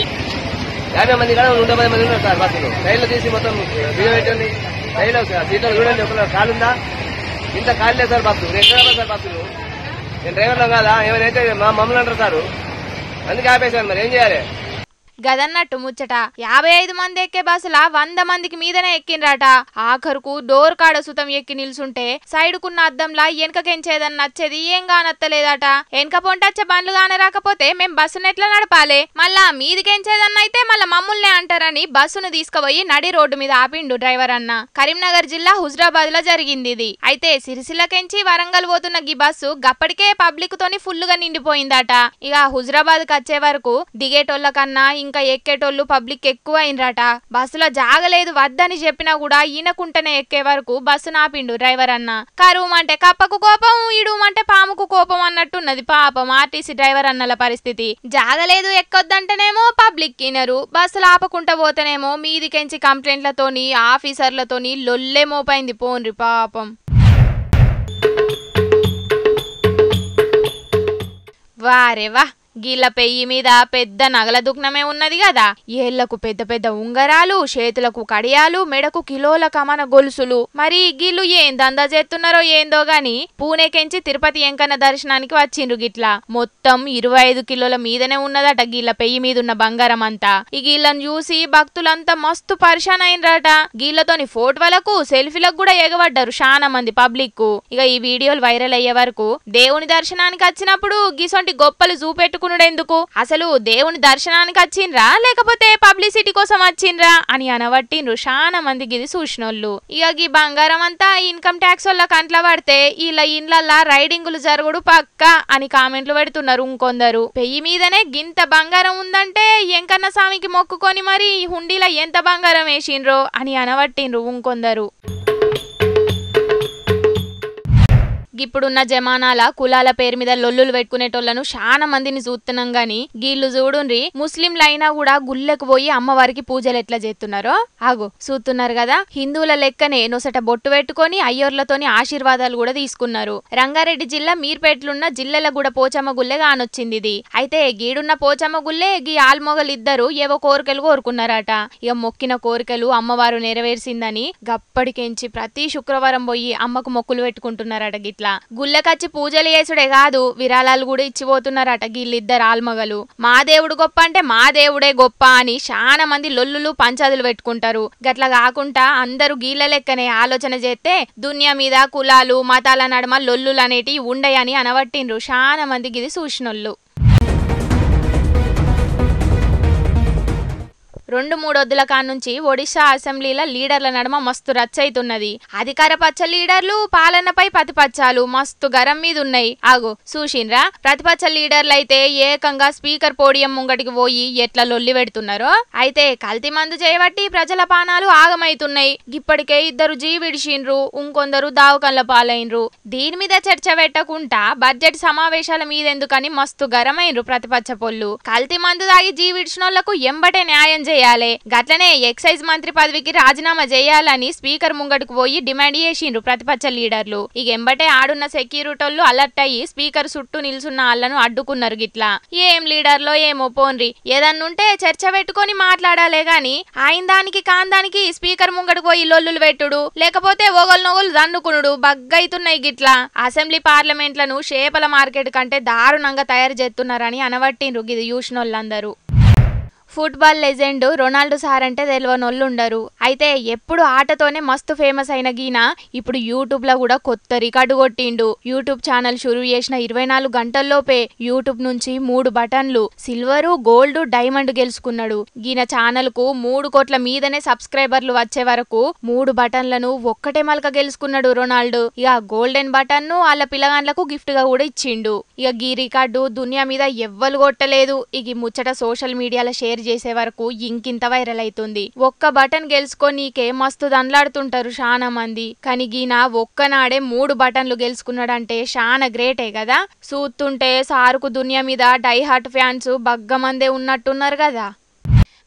50 మంది కానీ 110 మంది ఉన్నారు సార్. బస్సులు రైలు తీసి మొత్తం బియ్యం పెట్టండి. రైలు సీట్లో చూడండి, ఒక కాలుందా? ఇంత ఖాళీ లేదు సార్. బస్సు ఎక్కడ సార్ బస్సులు? నేను డ్రైవర్లో కాదా? ఏమైనా మమ్మల్ని అంటారు సార్. అందుకే ఆపేశాను. మరి ఏం చేయాలి? గదన్నట్టు ముచ్చట 55 మంది ఎక్కే బస్సుల 100 మందికి మీదనే ఎక్కిండ్రట. ఆఖరుకు డోర్ కాడ సుతం ఎక్కి నిల్చుంటే సైడుకున్న అద్దంలా వెనకకెంచేదని నచ్చేది ఏం కానత్తలేదట. వెనక పొంటచ్చే బండ్లు కాన రాకపోతే మేం బస్సును ఎట్లా నడపాలి, మళ్ళా మీదికెంచేదన్న అయితే మళ్ళా మమ్ముల్నే అంటారని బస్సును తీసుకుపోయి నడి రోడ్డు మీద ఆపిండు డ్రైవర్ అన్న. కరీంనగర్ జిల్లా హుజరాబాద్ లో జరిగింది ఇది. అయితే సిరిసిల్లకెంచి వరంగల్ పోతున్న ఈ బస్సు గప్పటికే పబ్లిక్ తోని ఫుల్ గా నిండిపోయిందట. ఇక హుజరాబాద్ కి వచ్చే వరకు దిగేటోళ్ళ కన్నా ఇంకా ఎక్కేటోళ్ళు పబ్లిక్ ఎక్కువ అయినరట. బస్సులో జాగలేదు వద్దని చెప్పినా కూడా ఈయనకుంటనే ఎక్కే వరకు బస్సు నాపిండు డ్రైవర్ అన్న. కరువుమంటే కప్పకు కోపం, ఇడుమంటే పాముకు కోపం అన్నట్టున్నది పాపం ఆర్టీసీ డ్రైవర్ అన్నల పరిస్థితి. జాగలేదు ఎక్కొద్దంటేనేమో పబ్లిక్ కినరు, బస్సులు ఆపకుంటా పోతేనేమో మీదికెంచి కంప్లైంట్లతోని ఆఫీసర్లతోని లొల్లే మోపైంది పోన్రి పాపం. వారేవా గీళ్ళ పెయ్యి మీద పెద్ద నగల దుగ్నమే ఉన్నది కదా. ఏళ్లకు పెద్ద పెద్ద ఉంగరాలు, చేతులకు కడియాలు, మెడకు కిలోల కమన గొలుసులు. మరి గీళ్ళు ఏం దందా చేస్తున్నారో ఏందో గాని పూణేకెంచి తిరుపతి ఎంకన్న దర్శనానికి వచ్చిండ్రు. గిట్లా మొత్తం 25 కిలోల మీదనే ఉన్నదట గీళ్ళ పెయ్యి మీద ఉన్న బంగారం అంతా. ఈ గీళ్ళను చూసి భక్తులంతా మస్తు పరిశాన్ అయినరట. గీళ్ళతోని ఫోటోలకు సెల్ఫీలకు కూడా ఎగబడ్డారు చాలా మంది పబ్లిక్. ఇక ఈ వీడియోలు వైరల్ అయ్యే వరకు దేవుని దర్శనానికి వచ్చినప్పుడు గిసొంటి గొప్పలు చూపెట్టు ఎందుకు, అసలు దేవుని దర్శనానికి వచ్చిండ్రా లేకపోతే పబ్లిసిటీ కోసం వచ్చిండ్రా అని అనబట్టిండ్రు చాలా మంది గిది చూసినోళ్ళు. ఇక ఈ బంగారం అంతా ఇన్కమ్ ట్యాక్స్ వల్ల కంట్ల పడితే ఇలా ఇండ్లల్లా రైడింగులు జరుగుడు పక్క అని కామెంట్లు పెడుతున్నారు ఇంకొందరు. పెయ్యి మీదనే గింత బంగారం ఉందంటే ఎంకన్న స్వామికి మొక్కుకొని మరి హుండీలో ఎంత బంగారం వేసిండ్రో అని అనబట్టిండ్రు ఇంకొందరు. ఇప్పుడున్న జమానాల కులాల పేరు మీద లొల్లులు పెట్టుకునేటోళ్లను చాలా మందిని చూస్తున్నాం గాని గీళ్ళు చూడుండ్రి ముస్లింలైనా కూడా గుళ్ళకు పోయి అమ్మవారికి పూజలు ఎట్లా చేస్తున్నారో ఆగు చూస్తున్నారు కదా. హిందువుల లెక్కనే నొసట బొట్టు పెట్టుకొని అయ్యోర్లతోని ఆశీర్వాదాలు కూడా తీసుకున్నారు. రంగారెడ్డి జిల్లా మీర్పేట్లున్న జిల్లెల కూడా పోచమ్మ గుళ్ళే కానొచ్చింది ఇది. అయితే గీడున్న పోచమ్మ గుళ్ళే గీ ఆల్మొగలిద్దరు ఏవో కోరికలు కోరుకున్నారట. ఇక మొక్కిన కోరికలు అమ్మవారు నెరవేర్చిందని గప్పటికెంచి ప్రతి శుక్రవారం పోయి అమ్మకు మొక్కులు పెట్టుకుంటున్నారట. గిట్లా గుళ్ళకచ్చి పూజలు చేసుడే కాదు విరాళాలు కూడా ఇచ్చిపోతున్నారట గీళ్ళిద్దరు ఆల్మగలు. మా దేవుడు గొప్ప అంటే మా దేవుడే గొప్ప అని చాలా మంది లొల్లులు పంచాదులు పెట్టుకుంటారు. గట్లా కాకుండా అందరూ గీళ్ళ లెక్కనే ఆలోచన చేస్తే దునియా మీద కులాలు మతాల నడమ లొల్లులు అనేటివి ఉండయని అనబట్టిండ్రు చాలా మంది గిది చూసినోళ్ళు. 2-3 వద్దుల కానుంచి ఒడిశా అసెంబ్లీల లీడర్ల నడమ మస్తు రచ్చయితున్నది. అధికార పచ్చ లీడర్లు పాలనపై ప్రతిపక్షాలు మస్తు గరం మీద ఉన్నాయి. ఆగు చూసిండ్రా, ప్రతిపక్ష లీడర్లు అయితే ఏకంగా స్పీకర్ పోడియం ముంగటికి పోయి ఎట్లా లొల్లి పెడుతున్నారో. అయితే కల్తీ మందు చేయబట్టి ప్రజల పానాలు ఆగమైతున్నాయి. ఇప్పటికే 2 జీవిడిచిండ్రు, ఇంకొందరు దావకంల పాలైనరు. దీని మీద చర్చ పెట్టకుండా బడ్జెట్ సమావేశాల మీద ఎందుకని మస్తు గరమైనరు ప్రతిపక్ష పొల్లు. కల్తీ మందు తాగి జీవిడిచినోళ్లకు ఎంబటే న్యాయం చేయాలి, గట్లనే ఎక్సైజ్ మంత్రి పదవికి రాజీనామా చేయాలని స్పీకర్ ముంగటికి పోయి డిమాండ్ చేసిండ్రు ప్రతిపక్ష లీడర్లు. ఇక ఎంబటే ఆడున్న సెక్యూరిటోళ్లు అలర్ట్ అయ్యి స్పీకర్ చుట్టూ నిల్చున్న వాళ్ళను అడ్డుకున్నారు. గిట్లా ఏం లీడర్లో ఏమో పోన్రి, ఏదన్నుంటే చర్చ పెట్టుకొని మాట్లాడాలే గాని ఆయన దానికి కాందానికి స్పీకర్ ముంగటికి పోయి లొల్లులు పెట్టుడు లేకపోతే ఒగొలు దండుకునుడు బగ్గైతున్నాయి. గిట్లా అసెంబ్లీ పార్లమెంట్లను చేపల మార్కెట్ కంటే దారుణంగా తయారు చేస్తున్నారని అనబట్టిండ్రు గిది చూసినోళ్ళందరూ. ఫుట్బాల్ లెజెండ్ రొనాల్డో సార్ అంటే తెలియనోళ్ళు ఉండరు. అయితే ఎప్పుడు ఆటతోనే మస్తు ఫేమస్ అయిన గీన ఇప్పుడు యూట్యూబ్ లో కూడా కొత్త రికార్డు కొట్టిండు. యూట్యూబ్ ఛానల్ షురూ చేసిన 24 గంటల్లోపే యూట్యూబ్ నుంచి 3 బటన్లు సిల్వర్, గోల్డ్, డైమండ్ గెలుచుకున్నాడు. గీన ఛానల్ కు 3 కోట్ల మీదనే సబ్స్క్రైబర్లు వచ్చే వరకు 3 బటన్లను ఒక్కటే మలక గెలుచుకున్నాడు రొనాల్డో. ఇక గోల్డెన్ బటన్ ను వాళ్ళ పిల్లగాండ్లకు గిఫ్ట్ గా కూడా ఇచ్చిండు. ఇక గీ రికార్డు దునియా మీద ఎవ్వరు కొట్టలేదు. ఇక ముచ్చట సోషల్ మీడియాలో షేర్ చేసే వరకు ఇంకింత వైరల్ అవుతుంది. ఒక్క బటన్ గెలుచుకోనీకే మస్తు దండ్లాడుతుంటారు చాలా మంది. కానీ గీన ఒక్కనాడే 3 బటన్లు గెలుచుకున్నాడంటే చాలా గ్రేటే కదా. చూస్తుంటే సారుకు దునియా మీద డై హార్ట్ ఫ్యాన్స్ బగ్గమందే ఉన్నట్టున్నారు కదా.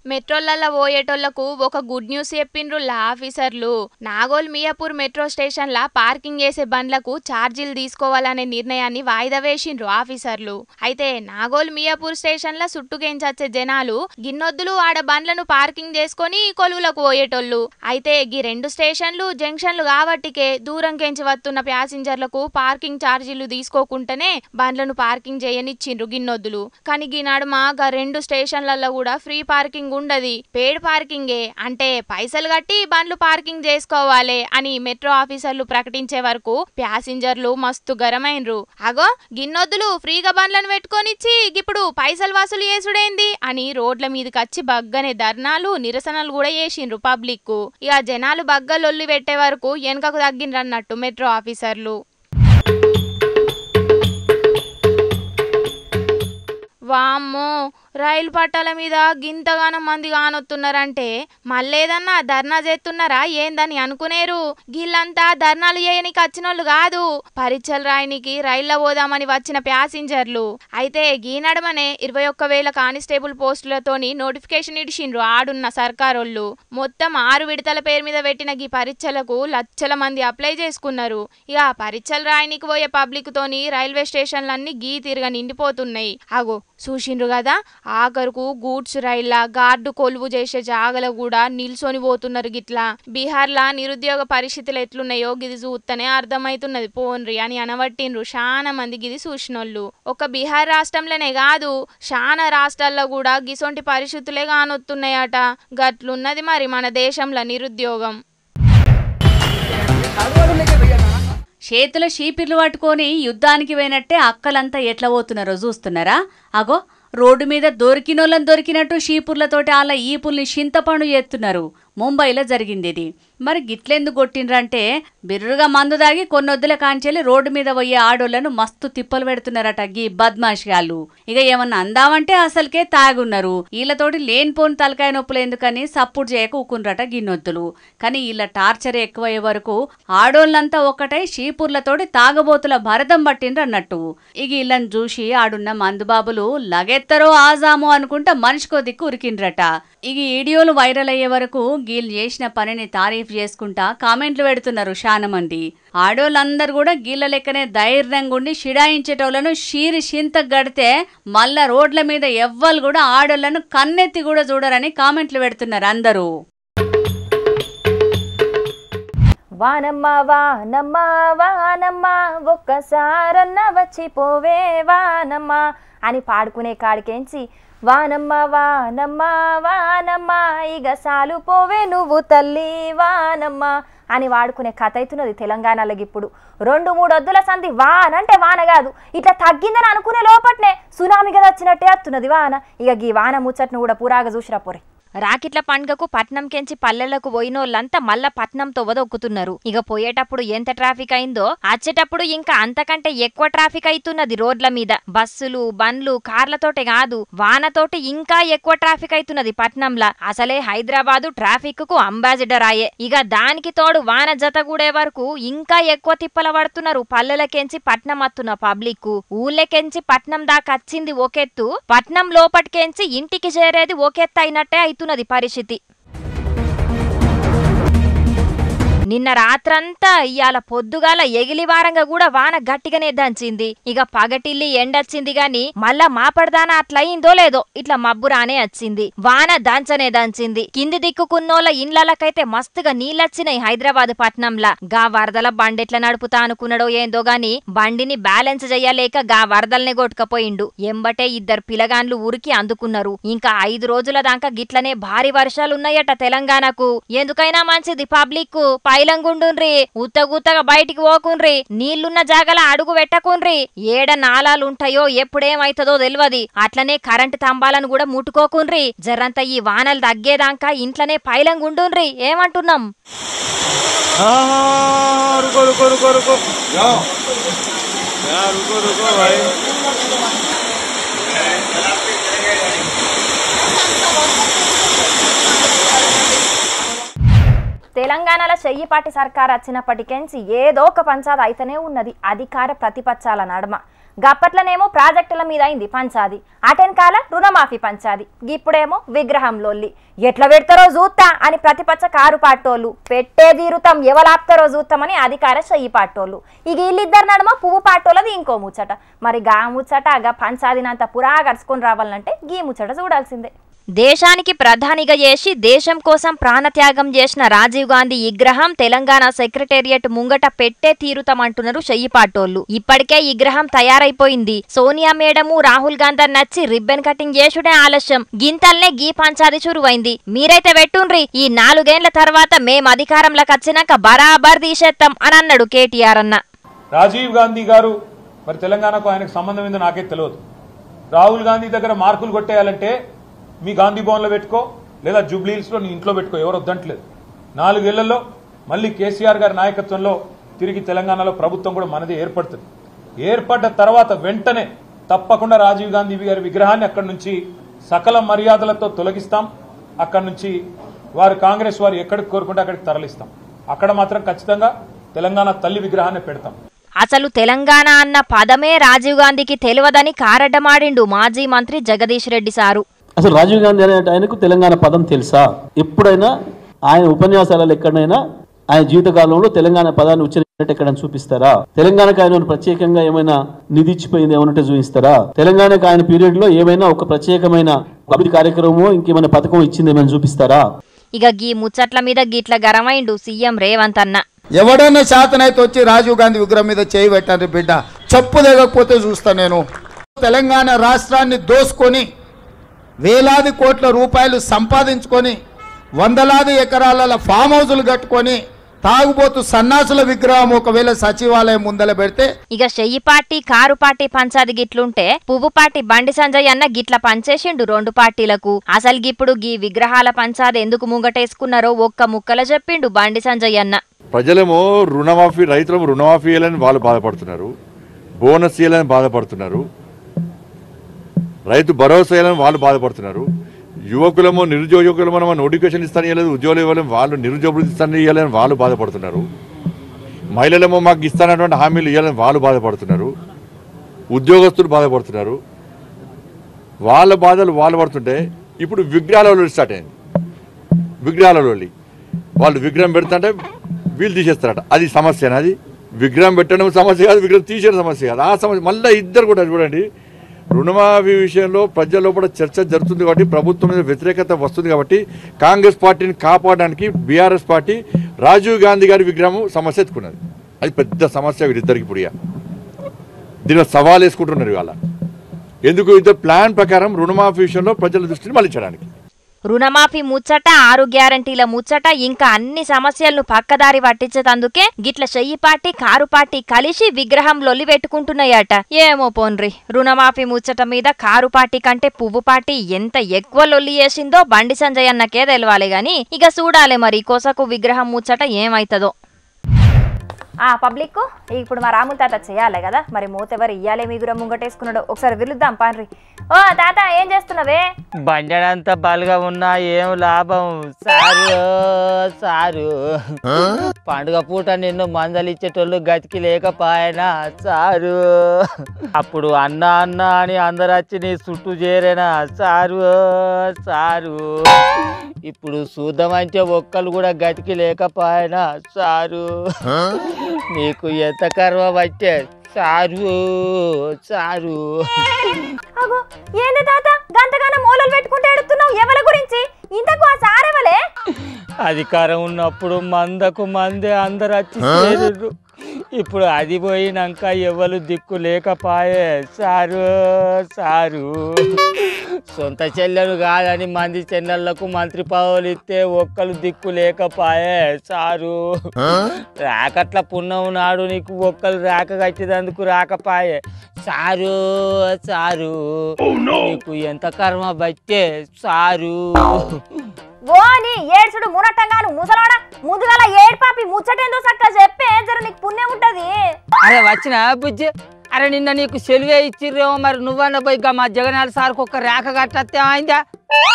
మెట్రోలలో పోయేటోళ్లకు ఒక గుడ్ న్యూస్ చెప్పిండ్రు ఆఫీసర్లు. నాగోల్ మియాపూర్ మెట్రో స్టేషన్ల పార్కింగ్ చేసే బండ్లకు ఛార్జీలు తీసుకోవాలనే నిర్ణయాన్ని వాయిదా వేసిండ్రు ఆఫీసర్లు. అయితే నాగోల్ మియాపూర్ స్టేషన్ల చుట్టుకెంచొచ్చే జనాలు గిన్నొద్దులు ఆడ బండ్లను పార్కింగ్ చేసుకొని కొలువులకు పోయేటోళ్లు. అయితే గీ 2 స్టేషన్లు జంక్షన్లు కాబట్టికే దూరం కెంచి వస్తున్న ప్యాసింజర్లకు పార్కింగ్ ఛార్జీలు తీసుకోకుండానే బండ్లను పార్కింగ్ చేయనిచ్చిండ్రు గిన్నొద్దులు. కానీ గీ నడుమ గా 2 స్టేషన్లలో కూడా ఫ్రీ పార్కింగ్ ఉండది, పేడ్ పార్కింగే. అంటే పైసలు కట్టి బండ్లు పార్కింగ్ చేసుకోవాలి అని మెట్రో ఆఫీసర్లు ప్రకటించే వరకు ప్యాసింజర్లు మస్తు గరమైనరు. అగో గిన్నొద్దులు ఫ్రీగా బండ్లను పెట్టుకొనిచ్చి ఇప్పుడు పైసలు వసూలు చేసుడేంది అని రోడ్ల మీదకి వచ్చి బగ్గనే ధర్నాలు నిరసనలు కూడా చేసిండ్రు పబ్లిక్. ఇక జనాలు బగ్గలొల్లి పెట్టే వరకు వెనకకు తగ్గిండ్రన్నట్టు మెట్రో ఆఫీసర్లు. వామ్మో, రైలు పట్టాల మీద గింతగానం మంది కానొస్తున్నారంటే మళ్ళేదన్నా ధర్నా చేస్తున్నారా ఏందని అనుకునేరు. గిల్లంతా ధర్నాలు చేయనికి వచ్చినోళ్ళు కాదు, పరీక్షలు రాయనికి రైల్లో పోదామని వచ్చిన ప్యాసింజర్లు. అయితే గీనడమనే 21,000 కానిస్టేబుల్ పోస్టులతోని నోటిఫికేషన్ ఇడిచిండ్రు ఆడున్న సర్కారోళ్ళు. మొత్తం 6 విడతల పేరు మీద పెట్టిన గీ పరీక్షలకు లక్షల మంది అప్లై చేసుకున్నారు. ఇక పరీక్షలు రాయనికి పోయే పబ్లిక్ తోని రైల్వే స్టేషన్లన్నీ గీ తిరగ నిండిపోతున్నాయి. అగో చూసిండ్రు కదా, ఆఖరుకు గూడ్స్ రైళ్ల గార్డు కొలువు చేసే జాగల కూడా నిల్సొని పోతున్నారు. గిట్లా బీహార్లా నిరుద్యోగ పరిస్థితులు ఎట్లున్నాయో గిది చూస్తేనే అర్థమైతున్నది పోన్రి అని అనబట్టిండ్రు చాలా మంది గిది చూసినోళ్ళు. ఒక బీహార్ రాష్ట్రంలోనే కాదు చాలా రాష్ట్రాల్లో కూడా గిసొంటి పరిస్థితులే కానొస్తున్నాయట. గట్లున్నది మరి మన దేశంలో నిరుద్యోగం. చేతుల షీపిర్లు పట్టుకొని యుద్ధానికి పోయినట్టే అక్కలంతా ఎట్లా పోతున్నారో చూస్తున్నారా. అగో రోడ్డు మీద దొరికినోళ్ళని దొరికినట్టు షీపుర్లతోటి వాళ్ళ ఈపుల్ని చింతపండు చేస్తున్నారు. ముంబైలో జరిగింది ఇది. మరి గిట్లెందుకు కొట్టిండ్రంటే బిర్రుగా మందు దాగి కొన్నొద్దుల కాంచెల్లి రోడ్డు మీద పోయే ఆడోళ్లను మస్తు తిప్పలు పెడుతున్నారట గీ బద్మాషిగాళ్ళు. ఇక ఏమన్నా అందామంటే అసలుకే తాగున్నారు. వీళ్ళతోటి లేనిపోని తలకాయ నొప్పులు ఎందుకని సప్పుడు చేయక ఊకున్రట గిన్నొద్దులు. కానీ వీళ్ళ టార్చర్ ఎక్కువయ్యే వరకు ఆడోళ్ళంతా ఒక్కటై షీపూర్లతోటి తాగబోతుల భరతం పట్టిండ్రు అన్నట్టు. ఇక వీళ్ళని చూసి ఆడున్న మందుబాబులు లగెత్తరో ఆజామో అనుకుంటా మనిషికో దిక్కు ఉరికిండ్రట. ఇక వీడియోలు వైరల్ అయ్యే వరకు గీళ్ళు చేసిన పనిని తారీఫ్ చేసుకుంటా కామెంట్లు పెడుతున్నారు చాలా మంది. ఆడోళ్ళందరూ కూడా గీళ్ళ లెక్కనే ధైర్యంగా ఉండి షిడాయించేటోళ్లను షీరి చింత గడితే మళ్ళా రోడ్ల మీద ఎవ్వరు కూడా ఆడోళ్లను కన్నెత్తి కూడా చూడరని కామెంట్లు పెడుతున్నారు అందరూ. వానమ్మ వానమ్మ వానమ్మ ఒక్కసారన్న వచ్చిపోవే వానమ్మ అని పాడుకునే కాడికేంచి వానమ్మ వానమ్మ వానమ్మ ఇగ సాలు పోవే నువ్వు తల్లి వానమ్మ అని వాడుకునే కథ అవుతున్నది తెలంగాణలోకి. ఇప్పుడు 2-3 వద్దుల సంధి వానంటే వాన కాదు, ఇట్లా తగ్గిందని అనుకునే లోపట్నే సునామీగా వచ్చినట్టే వస్తున్నది వాన. ఇక ఈ వాన ముచ్చట్ను కూడా పురాగా చూసిరా పోరే. రాకిట్ల పండుగకు పట్నం కెంచి పల్లెలకు పోయినోళ్ళంతా మళ్ళా పట్నంతో వదొక్కుతున్నారు. ఇక పోయేటప్పుడు ఎంత ట్రాఫిక్ అయిందో వచ్చేటప్పుడు ఇంకా అంతకంటే ఎక్కువ ట్రాఫిక్ అవుతున్నది రోడ్ల మీద. బస్సులు బండ్లు కార్లతోటే కాదు వానతోటి ఇంకా ఎక్కువ ట్రాఫిక్ అవుతున్నది పట్నంలా. అసలే హైదరాబాదు ట్రాఫిక్ కు అంబాసిడర్ అయ్యే. ఇక దానికి తోడు వాన జత కూడే వరకు ఇంకా ఎక్కువ తిప్పల పడుతున్నారు పల్లెలకెంచి పట్నం వస్తున్న పబ్లిక్. ఊళ్ళకెంచి పట్నం దాకా వచ్చింది ఒకెత్తు, పట్నం లోపటికెంచి ఇంటికి చేరేది ఒకెత్తు అయినట్టే అవుతున్నది పరిస్థితి. నిన్న రాత్రంతా ఇయాల పొద్దుగాల ఎగిలివారంగా కూడా వాన గట్టిగానే దంచింది. ఇక పగటిల్లి ఎండొచ్చింది గాని మళ్ళా మాపడదాన అట్లయిందో లేదో ఇట్లా మబ్బురానే వచ్చింది. వాన దంచనే దంచింది. కింది దిక్కుకున్నోళ్ళ ఇండ్లకైతే మస్తుగా నీళ్ళొచ్చినాయి. హైదరాబాద్ పట్నంలా గా వరదల బండెట్లా నడుపుతా అనుకున్నాడో ఏందో గాని బండిని బ్యాలెన్స్ చెయ్యలేక గా వరదల్నే కొట్టుకపోయిండు. ఎంబటే ఇద్దరు పిలగాన్లు ఉరికి అందుకున్నారు. ఇంకా 5 రోజుల దాకా గిట్లనే భారీ వర్షాలున్నాయట తెలంగాణకు. ఎందుకైనా మంచిది పబ్లిక్ పైలంగుండుండ్రి, ఉత్తగుత్తగా బయటికి పోకుండ్రి, నీళ్లున్న జాగల అడుగు పెట్టకుండ్రి. ఏడ నాలాలుంటాయో ఎప్పుడేమైతుందో తెలియదు. అట్లనే కరెంటు తంబాలను కూడా ముట్టుకోకుండ్రి. జరంతా ఈ వానలు తగ్గేదాకా ఇంట్లోనే పైలంగుండుండ్రి. ఏమంటున్నాం? తెలంగాణలో చెయ్యిపాటి సర్కార్ వచ్చినప్పటికెంచి ఏదో ఒక పంచాది అయితేనే ఉన్నది అధికార ప్రతిపక్షాల నడుమ. గప్పట్లనేమో ప్రాజెక్టుల మీద అయింది పంచాది, అటెన్కాల రుణమాఫీ పంచాది, ఇప్పుడేమో విగ్రహం లొల్లి. ఎట్లా పెడతారో చూస్తా అని ప్రతిపక్ష కారు పాటోళ్ళు, పెట్టే తీరుతాం ఎవలాపుతారో చూస్తామని అధికార చెయ్యిపాటోళ్ళు. ఇక వీళ్ళిద్దరు నడుమ పువ్వు పాటోళ్ళది ఇంకో ముచ్చట. మరి గా ముచ్చట గా పంచాదినంత పురా గడుచుకొని రావాలంటే గీ ముచ్చట చూడాల్సిందే. దేశానికి ప్రధానిగా చేసి దేశం కోసం ప్రాణత్యాగం చేసిన రాజీవ్ గాంధీ విగ్రహం తెలంగాణ సెక్రటేరియట్ ముంగట పెట్టే తీరుతామంటున్నారు చెయ్యిపాటోళ్ళు. ఇప్పటికే విగ్రహం తయారైపోయింది. సోనియా మేడము రాహుల్ గాంధీ నచ్చి రిబ్బన్ కటింగ్ చేసుడే ఆలస్యం. గింతల్నే గీ పంచాది చురువైంది. మీరైతే పెట్టుండ్రి, ఈ 4 ఏళ్ల తర్వాత మేం అధికారంలోకి వచ్చినాక బరాబర్ తీసేస్తాం అని అన్నాడు కేటీఆర్ అన్న. రాజీవ్ గాంధీ గారు మరి తెలంగాణకు ఆయనకు సంబంధం ఏందో నాకే తెలియదు. రాహుల్ గాంధీ దగ్గర మార్కులు కొట్టేయాలంటే మీ గాంధీ భవన్లో పెట్టుకో, లేదా జూబ్లీహిల్స్లో నీ ఇంట్లో పెట్టుకో, ఎవరు వద్దంటలేదు. 4 ఏళ్లలో మళ్ళీ కేసీఆర్ గారి నాయకత్వంలో తిరిగి తెలంగాణలో ప్రభుత్వం కూడా మనదే ఏర్పడుతుంది. ఏర్పడ్డ తర్వాత వెంటనే తప్పకుండా రాజీవ్ గాంధీ గారి విగ్రహాన్ని అక్కడి నుంచి సకల మర్యాదలతో తొలగిస్తాం. అక్కడి నుంచి వారు కాంగ్రెస్ వారు ఎక్కడికి కోరుకుంటే అక్కడికి తరలిస్తాం. అక్కడ మాత్రం ఖచ్చితంగా తెలంగాణ తల్లి విగ్రహాన్ని పెడతాం. అసలు తెలంగాణ అన్న పదమే రాజీవ్ గాంధీకి తెలియదని కారడ్డమాడిండు మాజీ మంత్రి జగదీష్ రెడ్డి సారు. అసలు రాజీవ్ గాంధీ అనే ఆయనకు తెలంగాణ పదం తెలుసా? ఎప్పుడైనా ఆయన ఉపన్యాసాలలో ఎక్కడైనా ఆయన జీవితకాలంలో తెలంగాణ పదాన్ని ఉచ్చరించినట్టు ఎక్కడైనా చూపిస్తారా? తెలంగాణకు ఆయన ప్రత్యేకంగా ఏమైనా నిధి ఇచ్చిపోయింది ఏమన్నట్టు చూపిస్తారా? తెలంగాణకు ఆయన పీరియడ్ లో ఏమైనా ఒక ప్రత్యేకమైన అభివృద్ధి కార్యక్రమం ఇంకేమైనా పథకం ఇచ్చింది ఏమైనా చూపిస్తారా? ఇక గీ ముచ్చట్ల మీద గిట్ల గరమైండు సీఎం రేవంత్ అన్న. ఎవడన్నా శాతనైతే వచ్చి రాజీవ్ గాంధీ విగ్రహం మీద చేయి పెట్టండి బిడ్డ, చెప్పు దిగకపోతే చూస్తా నేను. తెలంగాణ రాష్ట్రాన్ని దోసుకొని వేలాది కోట్ల రూపాయలు సంపాదించుకొని వందలాది ఎకరాల ఫామ్ హౌజులు కట్టుకొని తాగుబోతు సన్నాసుల విగ్రహం ఒకవేళ సచివాలయం ముందల పెడితే ఇక చెయ్యిపాటి కారు పార్టీ పంచాది గిట్లుంటే పువ్వు పార్టీ బండి సంజయ్ అన్న గిట్ల పంచేసిండు 2 పార్టీలకు. అసలు గిప్పుడు గీ విగ్రహాల పంచాది ఎందుకు ముంగటేసుకున్నారో ఒక్క ముక్కల చెప్పిండు బండి సంజయ్ అన్న. ప్రజలేమో రుణమాఫీ, రైతులు రుణమాఫీ ఇవ్వాలని వాళ్ళు బాధపడుతున్నారు, బోనస్ ఇవ్వాలని బాధపడుతున్నారు, రైతు భరోసా ఇవ్వాలని వాళ్ళు బాధపడుతున్నారు. యువకులమో నిరుద్యోగులమో నోటిఫికేషన్ ఇస్తాను ఇవ్వలేదు, ఉద్యోగులు ఇవ్వాలని వాళ్ళు నిరుద్యోగులు ఇస్తాను ఇవ్వాలని వాళ్ళు బాధపడుతున్నారు. మహిళలేమో మాకు ఇస్తానటువంటి హామీలు ఇవ్వాలని వాళ్ళు బాధపడుతున్నారు, ఉద్యోగస్తులు బాధపడుతున్నారు. వాళ్ళ బాధలు వాళ్ళు పడుతుంటే ఇప్పుడు విగ్రహాలలో స్టార్ట్ అయింది. విగ్రహాలలో వాళ్ళు విగ్రహం పెడుతుంటే వీళ్ళు తీసేస్తారట. అది సమస్యనా? అది విగ్రహం పెట్టడం సమస్య కాదు, విగ్రహం తీసేయడం సమస్య కాదు. ఆ సమస్య మళ్ళీ ఇద్దరు కూడా చూడండి, రుణమాఫీ విషయంలో ప్రజల్లో కూడా చర్చ జరుగుతుంది కాబట్టి ప్రభుత్వం మీద వ్యతిరేకత వస్తుంది కాబట్టి కాంగ్రెస్ పార్టీని కాపాడడానికి బీఆర్ఎస్ పార్టీ రాజీవ్ గాంధీ గారి విగ్రహం సమస్య ఎత్తుకున్నది. అది పెద్ద సమస్య వీరిద్దరికి. ఇప్పుడు దీనిలో సవాల్ వేసుకుంటున్నారు ఇవాళ. ఎందుకు? ఇద్దరు ప్లాన్ ప్రకారం రుణమాఫీ విషయంలో ప్రజల దృష్టిని మళ్లించడానికి. రుణమాఫీ ముచ్చట, 6 గ్యారంటీల ముచ్చట, ఇంకా అన్ని సమస్యలను పక్కదారి పట్టించేందుకే గిట్ల చెయ్యిపాటి కారు పార్టీ కలిసి విగ్రహం లొల్లి పెట్టుకుంటున్నాయట. ఏమో పోన్రి, రుణమాఫీ ముచ్చట మీద కారు పార్టీ కంటే పువ్వు పార్టీ ఎంత ఎక్కువ లొల్లి చేసిందో బండి సంజయ్ అన్నకే తెలవాలి గాని ఇక చూడాలి మరి కొసకు విగ్రహం ముచ్చట ఏమైతుందో. పబ్లిక్ ఇప్పుడు మా రాముల తాత చేయాలి కదా, మరి మూతెవరు ఇయ్యాలే మీగుర ముంగటేసుకున్నాడు, ఒకసారి విలుద్దాం పాన్రి. ఓ తాత ఏం చేస్తున్నావే? బండడంతా బలుగా ఉన్నా ఏం లాభం సారు. పండుగ పూట నిన్ను మందలిచ్చేటోళ్ళు గతికి లేకపాయనా సారు. అప్పుడు అన్న అన్న అని అందరు వచ్చి నీ చుట్టూ చేరేనా సారు. ఇప్పుడు చూద్దామంటే ఒక్కళ్ళు కూడా గతికి లేకపాయనా సారు. నీకు ఎంత కర్వ వచ్చే సారు. అగో ఏంది తాత గంటగానే మూలలు పెట్టుకుంటే ఎడుతున్నావు, ఎవరి గురించి? ఇంతకు ఆ సారెవలే? అధికారం ఉన్నప్పుడు మందకు మందే అందరు వచ్చి చేరు. ఇప్పుడు అది పోయినాక ఎవరు దిక్కు లేకపాయే సారు. సొంత చెల్లెలు కాదని మంది చెల్లెళ్లకు మంత్రి పదవులు ఇస్తే ఒక్కరు దిక్కు లేకపాయే సారు. రాకట్ల పుణ్యం నాడు నీకు ఒక్కరు రాక కట్టేదందుకు రాకపాయే సారు. నీకు ఎంత కర్మ బట్టే సారు. ఓని ఏడ్చుడు మునట్టంగాను ముసలాడ ముందుగల ఏడ్పాపి ముచ్చటేందో సక్క చెప్పే జర నీకు పుణ్యం ఉంటది. అరే వచ్చిన బుజ్జి, అరే నిన్న నీకు సెలవే ఇచ్చిర్రేమో, మరి నువ్వన్న పోయి మా జగనాల సార్కి ఒక రేఖ కట్టతే అయిందా?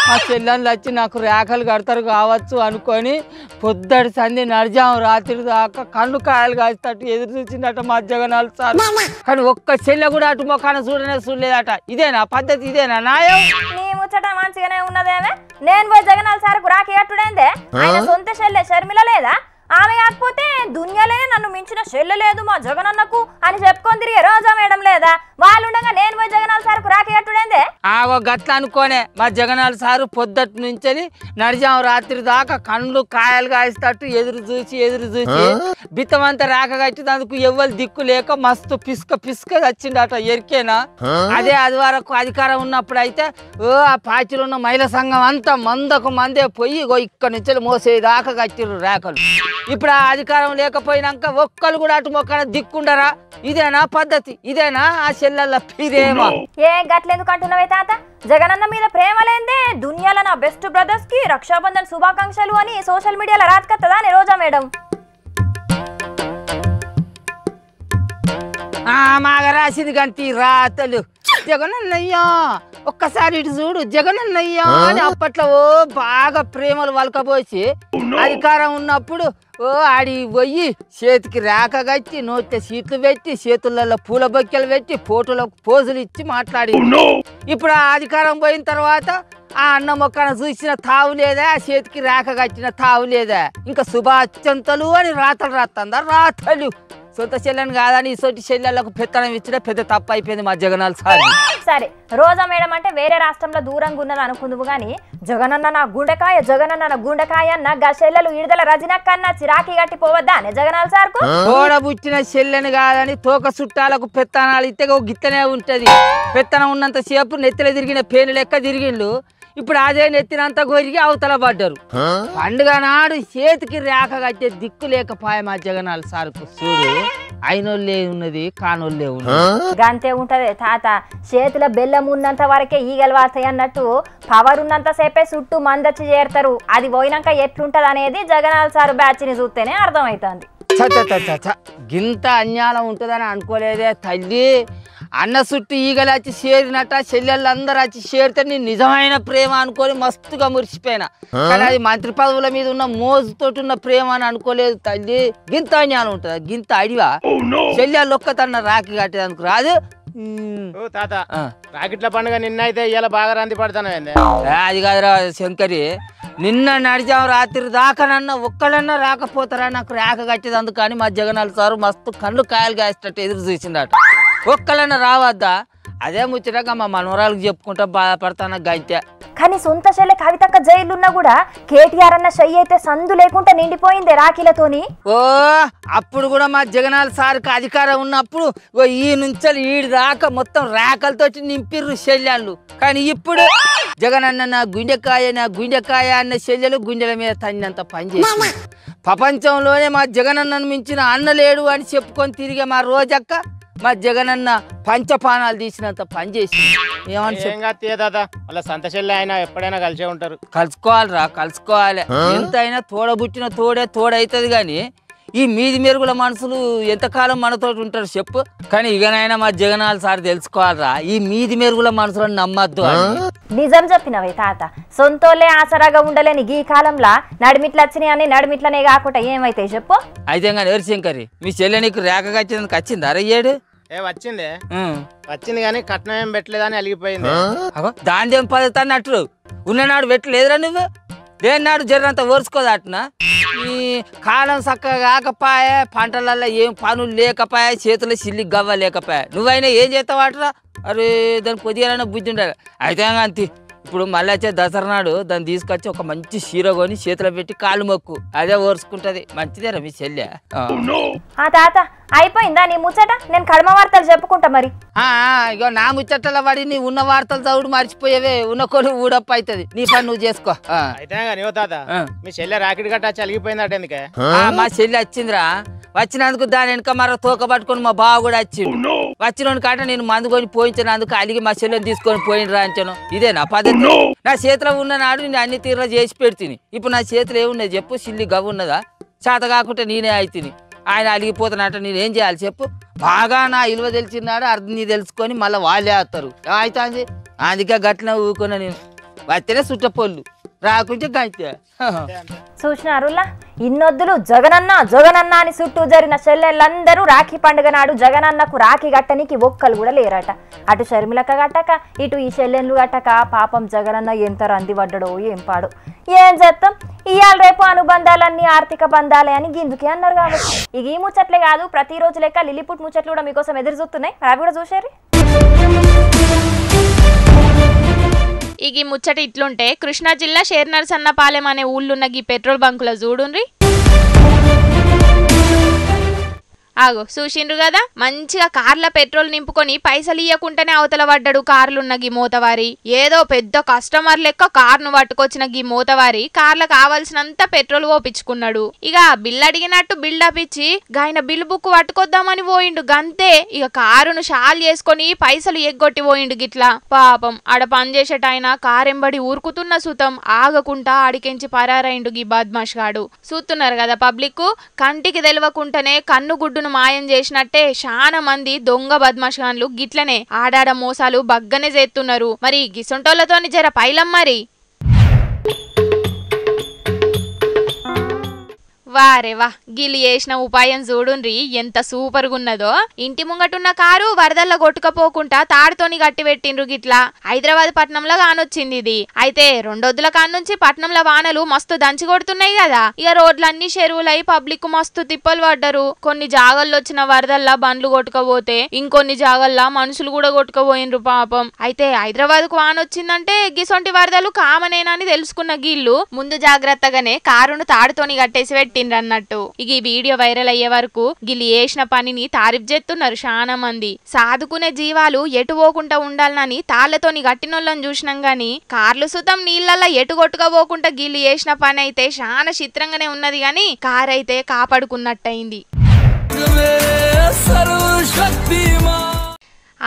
మా చెల్లెళ్ళు వచ్చి నాకు రేఖలు కడతారు కావచ్చు అనుకొని పొద్దడి సంధి నడిజాము రాత్రి దాకా కన్ను కాయలు కాస్తట్టు ఎదురు చూసిందట మా జగనాల సార్. కానీ ఒక్క చెల్లె కూడా అటు మొక్కన చూడలేదట. ఇదేనా పద్ధతి? ఇదేనా న్యాయం? నీ ముచ్చట మంచిగానే ఉన్నదేమే. నేను పోయి జగనాల సార్కు రాఖీ కట్టుడేందే? ఆయన సొంత చెల్లె షర్మిల లేదా? ఆమె కాకపోతే దునియాలోనే నన్ను మించిన చెల్లె లేదు మా జగనన్నకు అని చెప్పుకొని తిరిగే రోజా మేడం లేదా? వాళ్ళుండగా నేను పోయి జగనాల సార్కు రాఖీ కట్టుడేందే? ఆగో గట్ల అనుకోనే మా జగనాల సారు పొద్దటి నుంచి నడిజాము రాత్రి దాకా కళ్ళు కాయలు కాస్తట్టు ఎదురు చూసి బిత్తమంతా రాక కట్టినందుకు ఎవ్వరు దిక్కు లేక మస్తు పిసుక వచ్చిండట. ఎరికేనా? అదే అది వరకు అధికారం ఉన్నప్పుడు అయితే ఆ పార్టీలో ఉన్న మహిళా సంఘం అంతా మందకు మందే పోయి ఇక్కడ నుంచి మోసేదాకా కట్టిర్రు రేఖలు. ఇప్పుడు ఆ అధికారం లేకపోయినాక ఒక్కరు కూడా అటు మొక్కన దిక్కుండరా? ఇదేనా పద్ధతి? ఇదేనా ఆ చెల్లెళ్ళ పిరేమా? ఏ గట్లెందుకు అంటున్నావే తాత? జగనన్న మీద ప్రేమ లేందే దునియాలో నా బెస్ట్ బ్రదర్స్ కి రక్షాబంధన్ శుభాకాంక్షలు అని సోషల్ మీడియాలో రాత్కత్తదా అని రోజా మేడం? మాగా రాసింది గంటి రాతలు. జగనన్నయ్యా ఒక్కసారి ఇటు చూడు జగనన్నయ్యా అని అప్పట్లో బాగా ప్రేమలు వలకపోసి అధికారం ఉన్నప్పుడు ఆడి పోయి చేతికి రేఖ కట్టి నోట్ల సీట్లు పెట్టి చేతులలో పూల బొక్కలు పెట్టి ఫోటోలకు పోజులు ఇచ్చి మాట్లాడి. ఇప్పుడు ఆ అధికారం పోయిన తర్వాత ఆ అన్న మొక్కన చూసిన తావు లేదా, ఆ చేతికి రేఖ కట్టిన తావు లేదా, ఇంకా శుభాచంతలు అని రాతలు రాస్తుందా? రాతలు సొంత చెల్లెని కాదని ఇసొంటి చెల్లెళ్ళకు పెత్తనం ఇచ్చడం పెద్ద తప్పు అయిపోయింది మా జగనాల సార్. సరే రోజా మేడం అంటే వేరే రాష్ట్రంలో దూరంగా ఉన్నది అనుకుందువు గాని జగనన్న నా గుండెకాయ అన్న గా చెల్లెలు ఇడదల రజనక్క అన్న చిరాకి గట్టి పోవద్దా అనే జగనాల సార్ కు? తోడబుచ్చిన చెల్లెని కాదని తోక చుట్టాలకు పెత్తనాలు ఇస్తే గిత్తనే ఉంటది. పెత్తనం ఉన్నంత సేపు నెత్తిలో తిరిగిన పేను లెక్క తిరిగిండు. ఇప్పుడు అదే నెత్తినంతా గొరిగి అవతల పడ్డారు. పండుగ నాడు చేతికి రేఖ కట్టే దిక్కు లేకపాయ మా జగనాల సార్కు. చూడు అయినోళ్ళే ఉన్నది కానోళ్ళే ఉన్నది. గంతే ఉంటది తాత. చేతిలో బెల్లం ఉన్నంత వరకే ఈగలు వాస్తాయి అన్నట్టు పవర్ ఉన్నంత సేపే చుట్టూ మందచ్చి చేరుతారు. అది పోయినాక ఎట్లుంటది అనేది జగనాల సారు బ్యాచ్ ని చూస్తేనే అర్థమవుతుంది. గింత అన్యాయం ఉంటుందని అనుకోలేదే తల్లి. అన్న చుట్టూ ఈగలు వచ్చి చేరినట్ట చెల్లెళ్ళందరూ వచ్చి చేరితే నేను నిజమైన ప్రేమ అనుకొని మస్తుగా మురిసిపోయినా. కానీ అది మంత్రి పదవుల మీద ఉన్న మోజుతోటి ఉన్న ప్రేమ అని అనుకోలేదు తల్లి. గింత అన్యాయం ఉంటుంది. గింత అడివా చెల్లెళ్ళు ఒక్కతన్న రాఖీ కట్టేదానికి రాదు. తాత రాకెట్ల పండుగ నిన్న అయితే ఇలా బాగా రంది పడతాను. అది కాదురా శంకరి, నిన్న నడిచాం రాత్రి దాకానన్నా ఒక్కడన్నా రాకపోతారా నాకు రేఖ కట్టేదందుకు. కానీ మా జగనాల సారు మస్తు కళ్ళు కాయలు కాసేటట్టు ఎదురు చూసిందట. ఒక్కలన్నా రావద్దా? అదే ముచ్చటగా మా మనవరాలకు చెప్పుకుంటా బాధపడతాను గంతే. కానీ సొంత చెల్లె కవితక్క జైలున్నా కూడా కేటీఆర్ అన్న షై అయితే సందు లేకుండా నిండిపోయింది రాఖీలతోని. అప్పుడు కూడా మా జగనాల సార్కి అధికారం ఉన్నప్పుడు ఈ నుంచి ఈడి దాకా మొత్తం రేఖలతో నింపిర్రు చెల్లెళ్ళు. కానీ ఇప్పుడు జగనన్న నా గుండెకాయ అన్న చెల్లెలు గుండెల మీద తన్నంత పనిచేసి ప్రపంచంలోనే మా జగనన్నను మించిన అన్న లేడు అని చెప్పుకొని తిరిగే మా రోజక్క మా జగనన్న పంచపానాలు తీసినంత పని చేసి వాళ్ళ సంత చెల్లె ఆయన ఎప్పుడైనా కలిసే ఉంటారు. కలుసుకోవాలిరా, కలుసుకోవాలి. ఎంతైనా తోడబుట్టిన తోడవుతుంది. కానీ ఈ మీది మెరుగుల మనుషులు ఎంతకాలం మనతో ఉంటారు చెప్పు. కానీ ఇకనైనా మా జగనాల్ సార్ తెలుసుకోవాలరా, ఈ మీది మెరుగుల మనుషులను నమ్మద్దు. నిజం చెప్పినవే తాత. సొంతోళ్ళే ఆసరాగా ఉండలేని ఈ కాలంలో నడిమిట్లు వచ్చినాయి అని నడిమిట్లనే కాకుండా ఏమైతే చెప్పు. అయితే కానీ ఎవరిశంకరి మీ చెల్లె నీకు రేఖగా వచ్చిందని వచ్చింది అరయ్యాడు వచ్చింది కానీ కట్నం ఏం పెట్టలేదని అలిగిపోయింది. దాని ఏం పద్ధతి అన్నట్టు ఉన్ననాడు పెట్టలేదురా నువ్వు, దేన్నాడు జరంతా ఓర్చుకోదటనా. ఈ కాలం చక్కగా కాకపాయే, పంటలల్లో ఏం పనులు లేకపాయే, చేతుల్లో సిల్లి గవ్వ లేకపాయే, నువ్వైనా ఏం చేస్తావు అట్రా. అరే దాని కొద్దిగా బుద్ధి ఉండాలి. అయితే అంతే ఇప్పుడు మళ్ళీ వచ్చే దసరా నాడు దాన్ని తీసుకొచ్చి ఒక మంచి చీర కొని చేతిలో పెట్టి కాలు మొక్కు, అదే ఓర్చుకుంటది. మంచిదేరా మీ చెల్లె. తాత అయిపోయిందా నీ ముచ్చట? నేను కడమ వార్తలు చెప్పుకుంటా మరి. ఇగో నా ముచ్చటల పడి నీ ఉన్న వార్తలు చదువుడు మర్చిపోయేవే, ఉన్న కొడు ఊడప్ప అవుతుంది. నీ పని నువ్వు చేసుకో. అయితే తాత మీ చెల్లె రాకెట్ గట్ట చలిగిపోయిందట ఎందుకే? మా చెల్లి వచ్చిందిరా, వచ్చినందుకు దాని వెనక మరో తోక పట్టుకొని మా బావ కూడా వచ్చిండు. వచ్చిన కాట నేను మందు కొని పోయించినందుకు అలిగి మా చెల్లెని తీసుకొని పోయినరా అంచను. ఇదే నా పద్ధతి. నా చేతిలో ఉన్న నాడు నేను అన్ని తీర్లా చేసి పెడుతుంది. ఇప్పుడు నా చేతిలో ఏమున్నది చెప్పు? సిల్లి గవ్వ ఉన్నదా? చేత కాకుంటే నేనే అవుతుంది. ఆయన అలిగిపోతున్నట్ట నేనేం చేయాలి చెప్పు? బాగా నా ఇలువ తెలిసినాడు అర్థం నీ తెలుసుకొని మళ్ళీ వాళ్ళే వస్తారు. అవుతుంది అందుకే గట్ల ఊకున్నా నేను. వస్తేనే చుట్టపోళ్ళు రాకుంటే గంటే. చూసినారులా ఇన్నొద్దులు జగనన్న జగనన్న అని చుట్టూ జరిగిన చెల్లెళ్ళందరూ రాఖీ పండుగ నాడు జగనన్నకు రాఖీ గట్టనికి ఒక్కలు కూడా లేరట. అటు షర్మిలక్క గట్టక ఇటు ఈ చెల్లెళ్ళు గట్టక పాపం జగనన్న ఎంత రంది పడ్డడో ఏం పాడు. ఏం చేస్తాం, ఇవాళ రేపు అనుబంధాలన్నీ ఆర్థిక బంధాలే అని గిందుకే అన్నారు కాబట్టి. ఇక ఈ ముచ్చట్లే కాదు ప్రతిరోజు లెక్క లిల్లీపుట్ ముచ్చట్లు కూడా మీకోసం ఎదురు చూస్తున్నాయి. అవి కూడా చూసారు. ఈ ముచ్చట ఇట్లుంటే కృష్ణా జిల్లా షేర్నర్సన్నపాలెం అనే ఊళ్ళున్న గీ పెట్రోల్ బంకుల చూడుండ్రి. ఆగో చూసిండ్రు కదా, మంచిగా కార్ల పెట్రోల్ నింపుకొని పైసలు ఇయ్యకుండానే అవతల పడ్డాడు కార్లున్న గీ మోతవారి. ఏదో పెద్ద కస్టమర్ లెక్క కార్ను పట్టుకొచ్చిన గీ మోతవారి కార్ల కావాల్సినంత పెట్రోల్ పోపించుకున్నాడు. ఇక బిల్ అడిగినట్టు బిల్డప్ ఇచ్చి గాయన బిల్ బుక్ పట్టుకొద్దామని పోయిండు గంతే. ఇక కారును షాల్ చేసుకొని పైసలు ఎగ్గొట్టి పోయిండు గిట్లా. పాపం ఆడ పనిచేసేటాయన కారెంబడి ఊరుకుతున్న సుతం ఆగకుండా ఆడికెంచి పరారైండు గీ బద్మాష్ గాడు. చూస్తున్నారు కదా పబ్లిక్, కంటికి తెలవకుండానే కన్ను గుడ్డును మాయం చేసినట్టే చాలా మంది దొంగ బద్మాష్గాన్లు గిట్లనే ఆడాడ మోసాలు బగ్గనే చేస్తున్నారు. మరి గిసొంటోళ్లతోని జర పైలం మరి. వారే వా, గిల్లి చేసిన ఉపాయం చూడుండ్రి ఎంత సూపర్ గున్నదో. ఇంటి ముంగటున్న కారు వరదల్లో కొట్టుకపోకుండా తాడుతోని గట్టి పెట్టిండ్రు గిట్లా. హైదరాబాద్ పట్నంలో కానొచ్చింది ఇది. అయితే రెండొద్దుల కానుంచి పట్నంలో వానలు మస్తు దంచి కొడుతున్నాయి కదా. ఇక రోడ్లన్నీ చెరువులై పబ్లిక్ మస్తు తిప్పలు పడ్డరు. కొన్ని జాగల్లో వచ్చిన వరదల్లా బండ్లు కొట్టుకపోతే ఇంకొన్ని జాగల్లా మనుషులు కూడా కొట్టుకపోయినరు పాపం. అయితే హైదరాబాద్ కు వానొచ్చిందంటే గిసొంటి వరదలు కామనేనని తెలుసుకున్న గిల్లు ముందు జాగ్రత్తగానే కారును తాడుతోని కట్టేసి పెట్టి అన్నట్టు. ఇక ఈ వీడియో వైరల్ అయ్యే వరకు గిల్లి చేసిన పనిని తారీఫ్ చేస్తున్నారు చాలా మంది. సాదుకునే జీవాలు ఎటు పోకుండా ఉండాలని తాళ్లతోని గట్టినోళ్ళని చూసినాం గాని కార్లు సుతం నీళ్ళల్లో ఎటు కొట్టుకపోకుండా గిల్లి చేసిన పని అయితే చాలా చిత్రంగానే ఉన్నది గాని కార్ అయితే కాపాడుకున్నట్టయింది.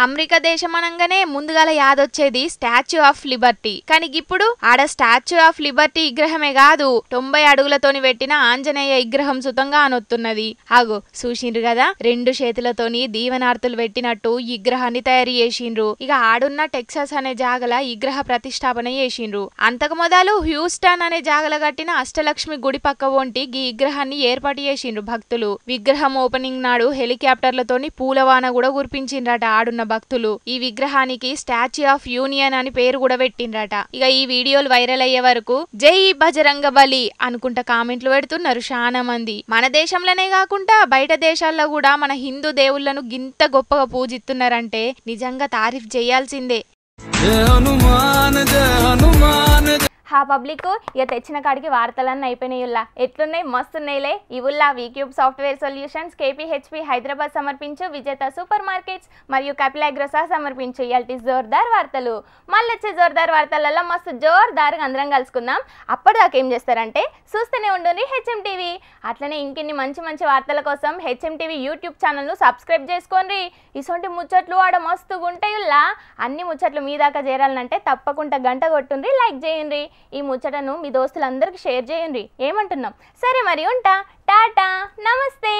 అమెరికా దేశం అనగానే ముందుగాల యాదొచ్చేది స్టాచ్యూ ఆఫ్ లిబర్టీ. కానీ ఇప్పుడు ఆడ స్టాచ్యూ ఆఫ్ లిబర్టీ విగ్రహమే కాదు 90 అడుగులతోని పెట్టిన ఆంజనేయ విగ్రహం సుతంగా అనొత్తున్నది. ఆగో చూసిండ్రు కదా, 2 చేతులతోని దీవెనార్తులు పెట్టినట్టు విగ్రహాన్ని తయారు చేసిండ్రు. ఇక ఆడున్న టెక్సాస్ అనే జాగల విగ్రహ ప్రతిష్టాపన చేసిండ్రు. అంతకు మొదలు హ్యూస్టన్ అనే జాగల కట్టిన అష్టలక్ష్మి గుడి పక్క వంటి ఈ విగ్రహాన్ని ఏర్పాటు చేసిండ్రు భక్తులు. విగ్రహం ఓపెనింగ్ నాడు హెలికాప్టర్లతోని పూలవాన కూడా కురిపించిండ్రట ఆడున్న భక్తులు. ఈ విగ్రహానికి స్టాచ్యూ ఆఫ్ యూనియన్ అని పేరు కూడా పెట్టిండ్రట. ఇక ఈ వీడియోలు వైరల్ అయ్యే వరకు జై బజరంగ బలి అనుకుంటా కామెంట్లు పెడుతున్నారు చాలా మంది. మన దేశంలోనే కాకుండా బయట దేశాల్లో కూడా మన హిందూ దేవుళ్లను గింత గొప్పగా పూజిస్తున్నారంటే నిజంగా తారీఫ్ చేయాల్సిందే. హా పబ్లిక్ ఇక తెచ్చిన కాడికి వార్తలన్నీ అయిపోయినాయిల్లా. ఎట్లున్నాయి? మస్తున్నాయిలే. ఇవుల్లా వీక్యూబ్ సాఫ్ట్వేర్ సొల్యూషన్స్, కేపీహెచ్పి హైదరాబాద్ సమర్పించు, విజేత సూపర్ మార్కెట్స్ మరియు కపిలాగ్రోసా సమర్పించు ఇయాల్టి జోర్దార్ వార్తలు. మళ్ళీ వచ్చే జోర్దార్ వార్తలలో మస్తు జోర్దార్గా అందరం కలుసుకుందాం. అప్పటిదాకా ఏం చేస్తారంటే చూస్తూనే ఉండండి హెచ్ఎం టీవీ. అట్లనే ఇంకెన్ని మంచి మంచి వార్తల కోసం హెచ్ఎం టీవీ యూట్యూబ్ ఛానల్ను సబ్స్క్రైబ్ చేసుకోండి. ఇసొంటి ముచ్చట్లు ఆడ మస్తుగా ఉంటాయిల్లా. అన్ని ముచ్చట్లు మీ దాకా చేరాలంటే తప్పకుండా గంట కొట్టుండ్రి, లైక్ చేయండి. ఈ ముచ్చటను మీ దోస్తులందరికీ షేర్ చేయండి. ఏమంటున్నాం? సరే మరి ఉంటా. టాటా నమస్తే.